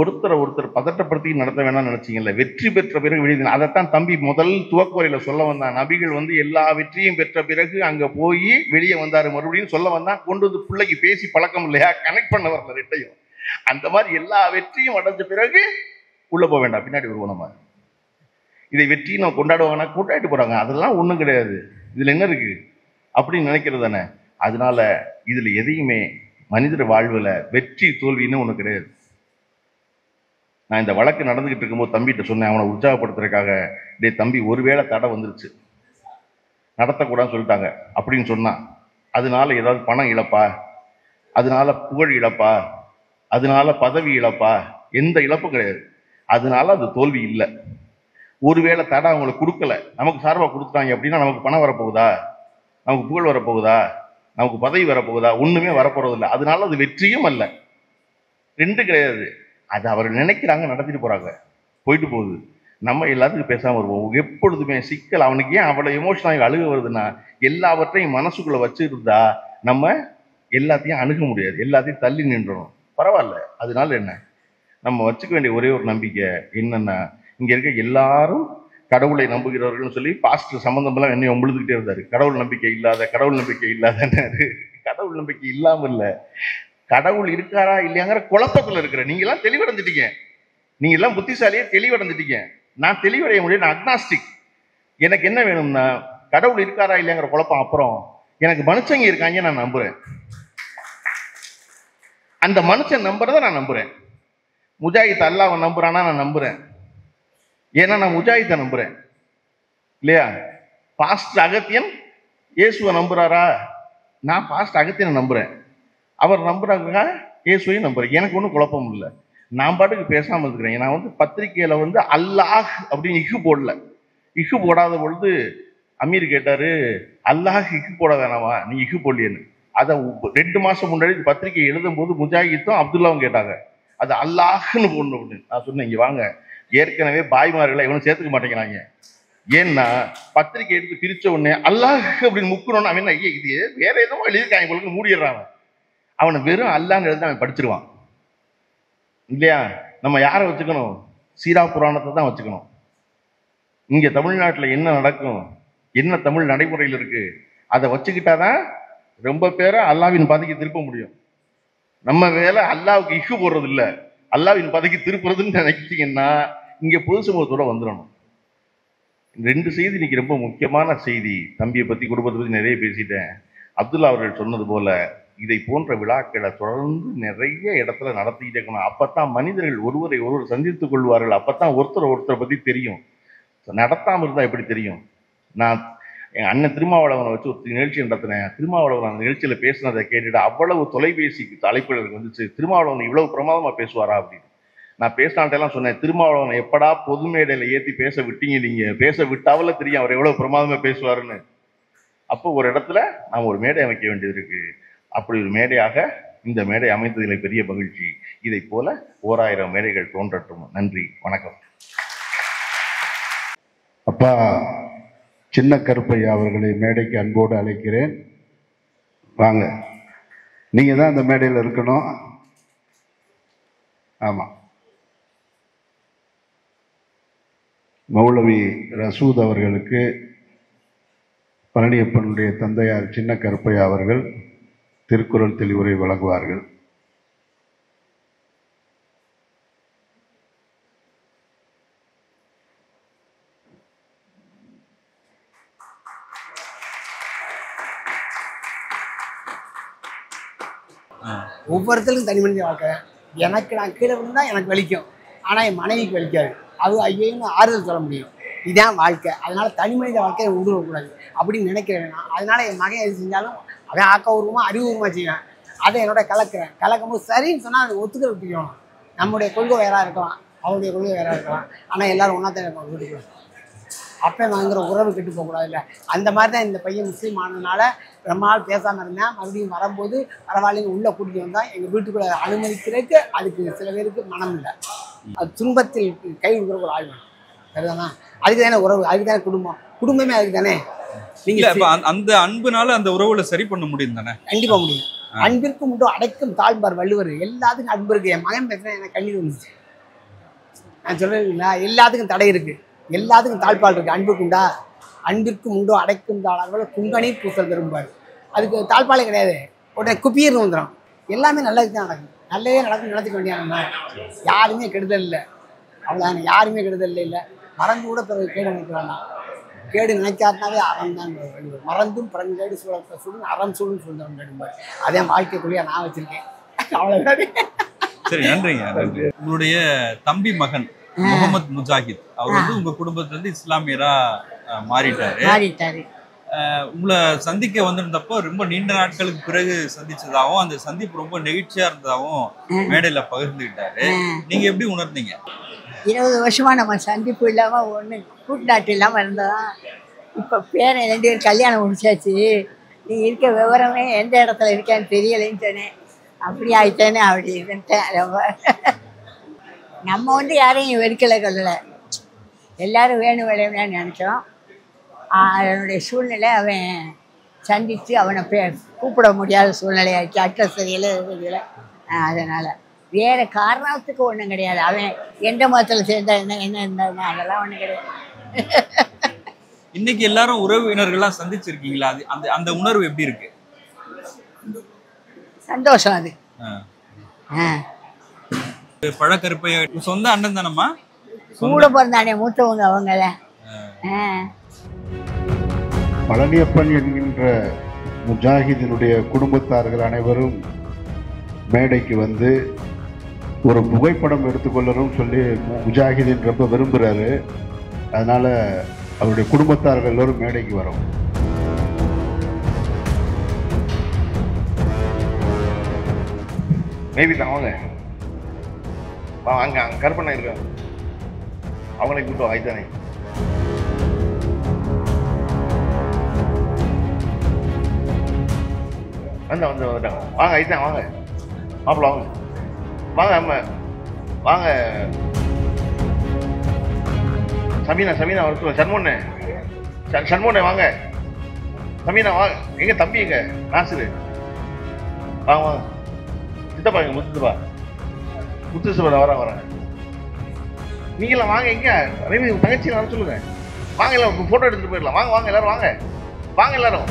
ஒருத்தர் பதட்டப்படுத்தி நடத்த வேணாம்னு நினைச்சீங்கல்ல. வெற்றி பெற்ற பிறகு வெளியே, அதைத்தான் தம்பி முதல் துவக்குறையில சொல்ல வந்தான். நபிகள் எல்லா வெற்றியும் பெற்ற பிறகு அங்க போய் வெளியே வந்தாரு, மறுபடியும் சொல்ல வந்தான். கொண்டு பிள்ளைக்கு பேசி பழக்கம் இல்லையா, கனெக்ட் பண்ண வரல ரெட்டையும். அந்த மாதிரி எல்லா வெற்றியும் அடைஞ்ச பிறகு உள்ள போக வேண்டாம், பின்னாடி வருவோம். நம்ம இதை வெற்றி நம்ம கொண்டாடுவாங்கன்னா கொண்டாடிட்டு போறாங்க, அதெல்லாம் ஒண்ணும் கிடையாது, இதுல என்ன இருக்கு அப்படின்னு நினைக்கிறது தானே. அதனால இதுல எதையுமே மனிதர் வாழ்வுல வெற்றி தோல்வின்னு ஒண்ணு கிடையாது. நான் இந்த வழக்கு நடந்துகிட்டு இருக்கும்போது தம்பிகிட்ட சொன்னேன், அவனை உற்சாகப்படுத்துறதுக்காக, டே தம்பி ஒருவேளை தடை வந்துருச்சு, நடத்தக்கூடாதுன்னு சொல்லிட்டாங்க அப்படின்னு சொன்னான், அதனால ஏதாவது பணம் இழப்பா, அதனால புகழ் இழப்பா, அதனால பதவி இழப்பா, எந்த இழப்பும் கிடையாது. அதனால அது தோல்வி இல்லை. ஒருவேளை தடை அவங்களுக்கு கொடுக்கல, நமக்கு சார்பாக கொடுத்துட்டாங்க அப்படின்னா நமக்கு பணம் வரப்போகுதா, நமக்கு புகழ் வரப்போகுதா, நமக்கு பதவி வரப்போகுதா? ஒண்ணுமே வரப்போறது இல்லை. அதனால அது வெற்றியும் அல்ல, ரெண்டு கிடையாது. அது அவர் நினைக்கிறாங்க, நடத்திட்டு போறாங்க, போயிட்டு போகுது. நம்ம எல்லாத்துக்கும் பேசாம வருவோம். எப்பொழுதுமே சிக்கல். அவனுக்கு ஏன் அவ்வளவு எமோஷனாக அழுக வருதுன்னா, எல்லாவற்றையும் மனசுக்குள்ள வச்சிருந்தா நம்ம எல்லாத்தையும் அணுக முடியாது, எல்லாத்தையும் தள்ளி நின்றணும். பரவாயில்ல, அதனால என்ன, நம்ம வச்சுக்க வேண்டிய ஒரே ஒரு நம்பிக்கை என்னன்னா, இங்க இருக்க எல்லாரும் கடவுளை நம்புகிறவர்கள்னு சொல்லி பாஸ்டர் சம்பந்தம் எல்லாம் என்னை ஒம்பழுதுகிட்டே இருந்தாரு. கடவுள் நம்பிக்கை இல்லாத, கடவுள் நம்பிக்கை இல்லாதன்னாரு. கடவுள் நம்பிக்கை இல்லாம இல்ல, கடவுள் இருக்காரா இல்லையாங்கிற குழப்பத்துல இருக்கிற நீங்க எல்லாம் தெளிவடைஞ்சிட்டீங்க. நீங்க எல்லாம் புத்திசாலியே தெளிவடைஞ்சிட்டீங்க. நான் தெளிவடைய முடியும், நான் அக்னாஸ்டிக். எனக்கு என்ன வேணும்னா, கடவுள் இருக்காரா இல்லையாங்கிற குழப்பம் அப்புறம், எனக்கு மனுஷங்க இருக்காங்க நான் நம்புறேன். அந்த மனுஷன் நம்புறத நான் நம்புறேன். முஜாஹித் அல்லாஹ்வை நம்புறானா நான் நம்புறேன், ஏன்னா நான் முஜாஹித்தை நம்புறேன் இல்லையா. பாஸ்டர் அகத்தியன் இயேசுவை நம்புறாரா, நான் பாஸ்டர் அகத்தியனை நம்புறேன். அவர் நம்புறாங்க, இயேசுவையும் நம்புறேன். எனக்கு ஒன்றும் குழப்பம் இல்லை. நான் பாட்டுக்கு பேசாமல் இருக்கிறேன். நான் பத்திரிகையில அல்லாஹ் அப்படின்னு இக்கு போடல. இக்கு போடாத பொழுது அமீர் கேட்டாரு, அல்லாஹ் இக்கு போட வேணாமா, நீ இக்கு போடலையேன்னு. அதை 2 மாசம் முன்னாடி பத்திரிகை எழுதும் போது முஜாஹித்தும் அப்துல்லாவும் கேட்டாங்க, அது அல்லாஹ்னு போடணும் அப்படின்னு. நான் சொன்னேன், இங்க வாங்க, ஏற்கனவே பாய்மார்களை இவனும் சேர்த்துக்க மாட்டேங்கிறாங்க. ஏன்னா பத்திரிக்கை எடுத்து பிரிச்ச உடனே அல்லாஹ் அப்படின்னு முக்கணும்னு அவன் ஐயா இது வேற ஏதோ எழுதியிருக்காங்க உங்களுக்கு மூடிடுறான். அவனை வெறும் அல்லான்னு எழுதி அவன் படிச்சிருவான் இல்லையா? நம்ம யாரை வச்சுக்கணும்? சீரா புராணத்தை தான் வச்சுக்கணும். இங்க தமிழ்நாட்டில் என்ன நடக்கும், என்ன தமிழ் நடைமுறையில் இருக்கு, அதை வச்சுக்கிட்டாதான் ரொம்ப பேரை அல்லாவின் பாதைக்கு திருப்ப முடியும். நம்ம வேலை அல்லாவுக்கு இஷ்யூ போடுறது இல்லை, அல்லாவின் பாதைக்கு திருப்புறதுன்னு நினைச்சிங்கன்னா இங்க பொது சமூகத்தோட வந்துடணும். 2 செய்தி இன்னைக்கு ரொம்ப முக்கியமான செய்தி. தம்பியை பத்தி குடும்பத்தை பத்தி நிறைய பேசிட்டேன். அப்துல்லா அவர்கள் சொன்னது போல இதை போன்ற விழாக்களை தொடர்ந்து நிறைய இடத்துல நடத்திக்கிட்டே இருக்கணும். அப்பத்தான் மனிதர்கள் ஒருவரை ஒருவர் சந்தித்துக் கொள்வார்கள். அப்பத்தான் ஒருத்தரை பத்தி தெரியும். நடத்தாம இருந்தா எப்படி தெரியும்? நான் என் அண்ணன் திருமாவளவனை வச்சு ஒரு நிகழ்ச்சி நடத்தினேன். திருமாவளவன் அந்த நிகழ்ச்சியில பேசினதை கேட்டுட்டு அவ்வளவு தொலைபேசி அழைப்புகளுக்கு வந்துச்சு. திருமாவளவன் இவ்வளவு பிரமாதமா பேசுவாரா அப்படின்னு. நான் பேசினான்ட்டெல்லாம் சொன்னேன், திருமாவளவனை எப்படா பொது மேடையில ஏற்றி பேச விட்டீங்க, நீங்க பேச விட்டாவில் தெரியும் அவர் எவ்வளவு பிரமாதமா பேசுவாருன்னு. அப்போ ஒரு இடத்துல நாம் ஒரு மேடை அமைக்க வேண்டியது இருக்கு. அப்படி ஒரு மேடையாக இந்த மேடை அமைத்ததில் பெரிய மகிழ்ச்சி. இதை போல 1000 மேடைகள் தோன்றட்டும். நன்றி, வணக்கம். அப்பா சின்ன கருப்பையா அவர்களை மேடைக்கு அன்போடு அழைக்கிறேன். வாங்க, நீங்க தான் அந்த மேடையில் இருக்கணும். ஆமா, மௌலவி ரசூத் அவர்களுக்கு பழனியப்பனுடைய தந்தையார் சின்ன கருப்பையா அவர்கள் திருக்குறள் தெளிவுரை வழங்குவார்கள். ஒவ்வொருத்தருக்கும் தனி மனித வாழ்க்கை. எனக்கு நான் கீழே விழுந்தா எனக்கு வலிக்கும், ஆனால் என் மனைவிக்கு வலிக்காது. அது ஐயோன்னு ஆறுதல் சொல்ல முடியும். இதுதான் வாழ்க்கை. அதனால தனி மனித வாழ்க்கையை விடக்கூடாது அப்படின்னு நினைக்கிறேன் நான். அதனால என் மகன் எது செஞ்சாலும் அவன் ஆக்கபூர்வமாக அறிவுபூர்வமாக செய்வேன். அதை என்னோட கலக்கும்போது சரின்னு சொன்னால் அதை ஒத்துக்க விட்டுக்கணும். நம்முடைய கொள்கை வேறாக இருக்கலாம், அவருடைய கொள்கை வேறாக இருக்கலாம், ஆனால் எல்லாரும் ஒன்றா தான் இருப்பாங்க வீட்டுக்குள்ள. அப்போ வாங்குகிற உறவு கெட்டு போகக்கூடாது இல்லை. அந்த மாதிரி தான் இந்த பையன் முஸ்லீம் ஆனதுனால ரொம்ப நாள் பேசாமல் இருந்தேன். மறுபடியும் வரும்போது பரவாயில்லைங்க உள்ளே கூட்டிகிட்டு வந்தால் எங்கள் வீட்டுக்குள்ளே அனுமதிக்கிறதுக்கு அதுக்கு சில பேருக்கு மனம் இல்லை. அது துன்பத்தில் கை கொடுக்குற ஒரு ஆள் வேணும். சரிதானா? அதுக்கு தானே உறவு, அதுக்கு தானே குடும்பமே அதுக்கு தானே. நீங்கள் அந்த அன்புனால அந்த உறவுல சரி பண்ண முடியும் தானே? கண்டிப்பாக முடியும். அன்பிற்கு மட்டும் அடைக்கும் தாழ்பார் வள்ளுவர். எல்லாத்துக்கும் அன்பு இருக்கு. என் மகன் பேசுகிறேன் எனக்கு கண்ணீர் வந்துச்சு. நான் சொல்லுறீங்களா, எல்லாத்துக்கும் தடை இருக்கு, எல்லாத்துக்கும் தாழ்பால் இருக்கு. அன்புக்கு உண்டா? அன்பிற்கும் உண்டோ அடைக்கும் தாழ்வார் குங்கணீர் பூசல் விரும்பார். அதுக்கு தாழ்பாலே கிடையாது, உடனே குப்பியர்னு வந்துடும். எல்லாமே நல்லதுக்கு தான் நடக்கும். நல்லதே நடக்கும் நடத்திக்க வேண்டிய யாருமே கெடுதல் இல்லை. அவ்வளோ யாருமே கெடுதல் இல்லை. மறந்து கூட பிறகு கேடு நினைக்க வேண்டாம். கேடு நினைக்காதனாவே அறம் தான் வள்ளுவர். மறந்தும் பிறங்கேடு சூழல் அறம் சூழல் சொல்லுவாங்க கேடும்பார். அதே வாழ்க்கைக்குள்ளேயே நான் வச்சிருக்கேன். அவ்வளோதான். சரி, நன்றிங்க. நன்றி. உங்களுடைய தம்பி மகன் முகமது முஜாஹித் அவர் வந்து உங்க குடும்பத்துல இருந்து இஸ்லாமியரா மாறிட்டாரு. உங்களை சந்திக்க வந்திருந்தப்போ ரொம்ப நீண்ட நாட்களுக்கு பிறகு சந்திச்சதாகவும் அந்த சந்திப்பு ரொம்ப நெகிழ்ச்சியா இருந்ததாகவும் மேடையில பகிர்ந்துக்கிட்டாரு. நீங்க எப்படி உணர்ந்தீங்க? 20 வருஷமா நம்ம சந்திப்பு இல்லாம ஒண்ணு கூட்டாட்டு இல்லாம இருந்தோம். இப்ப பேரன் 2 பேர் கல்யாணம் முடிச்சாச்சு. நீ இருக்க விவரமே எந்த இடத்துல இருக்கேன்னு தெரியலைன்னு சொன்னேன். அப்படி ஆயிட்டேன்னு அப்படி இருந்துட்டேன். ரொம்ப நம்ம வந்து யாரையும் வெறுக்கலை கொள்ளலை, எல்லாரும் வேணும் விளையாட நினச்சோம். அவனுடைய சூழ்நிலை அவன் சந்தித்து அவனை கூப்பிட முடியாத சூழ்நிலை ஆயிடுச்சு. அட்ரஸ் தெரியலை. அதனால் வேறு காரணத்துக்கு ஒன்றும் கிடையாது. அவன் எந்த மதத்தில் சேர்ந்தா என்ன இருந்தாங்க அதெல்லாம் ஒன்றும் கிடையாது. இன்னைக்கு எல்லாரும் உறவினர்கள்லாம் சந்திச்சிருக்கீங்களா? அது அந்த அந்த உணர்வு எப்படி இருக்கு? சந்தோஷம் அது. பழக்கருப்பைய சொந்த அண்ணன் தானம்மா? கூட பிறந்தானே மூத்தவங்க அவங்கள. பழனியப்பன் என்கின்ற முஜாஹிதினுடைய குடும்பத்தார்கள் அனைவரும் மேடைக்கு வந்து ஒரு புகைப்படம் எடுத்துக்கொள்ளணும் சொல்லி முஜாஹிதின் ரொம்ப விரும்புகிறாரு. அதனால அவருடைய குடும்பத்தார்கள் எல்லோரும் மேடைக்கு வரும். மேபி தான் வாங்க அங்கே கற்பனை இருக்காங்க, அவங்களை கூட்டம் ஆயித்தானே. வந்துட்டாங்க. வாங்க ஐத்தான், வாங்க மாப்பிள்ள, வாங்க வாங்க அம்மா வாங்க. சமீனா வர சொல்லுங்க. சண்முகனே வாங்க. சமீனா வாங்க. எங்க தம்பி எங்க? நாசிரு வாங்க வாங்க. சித்தப்பா எங்க? முத்துசபா வரேன். நீங்களாம் வாங்க. எங்க தங்கச்சி வர சொல்லுங்க. வாங்க எல்லாரும் போட்டோ எடுத்துட்டு போயிடலாம். வாங்க எல்லாரும் வாங்க எல்லாரும்.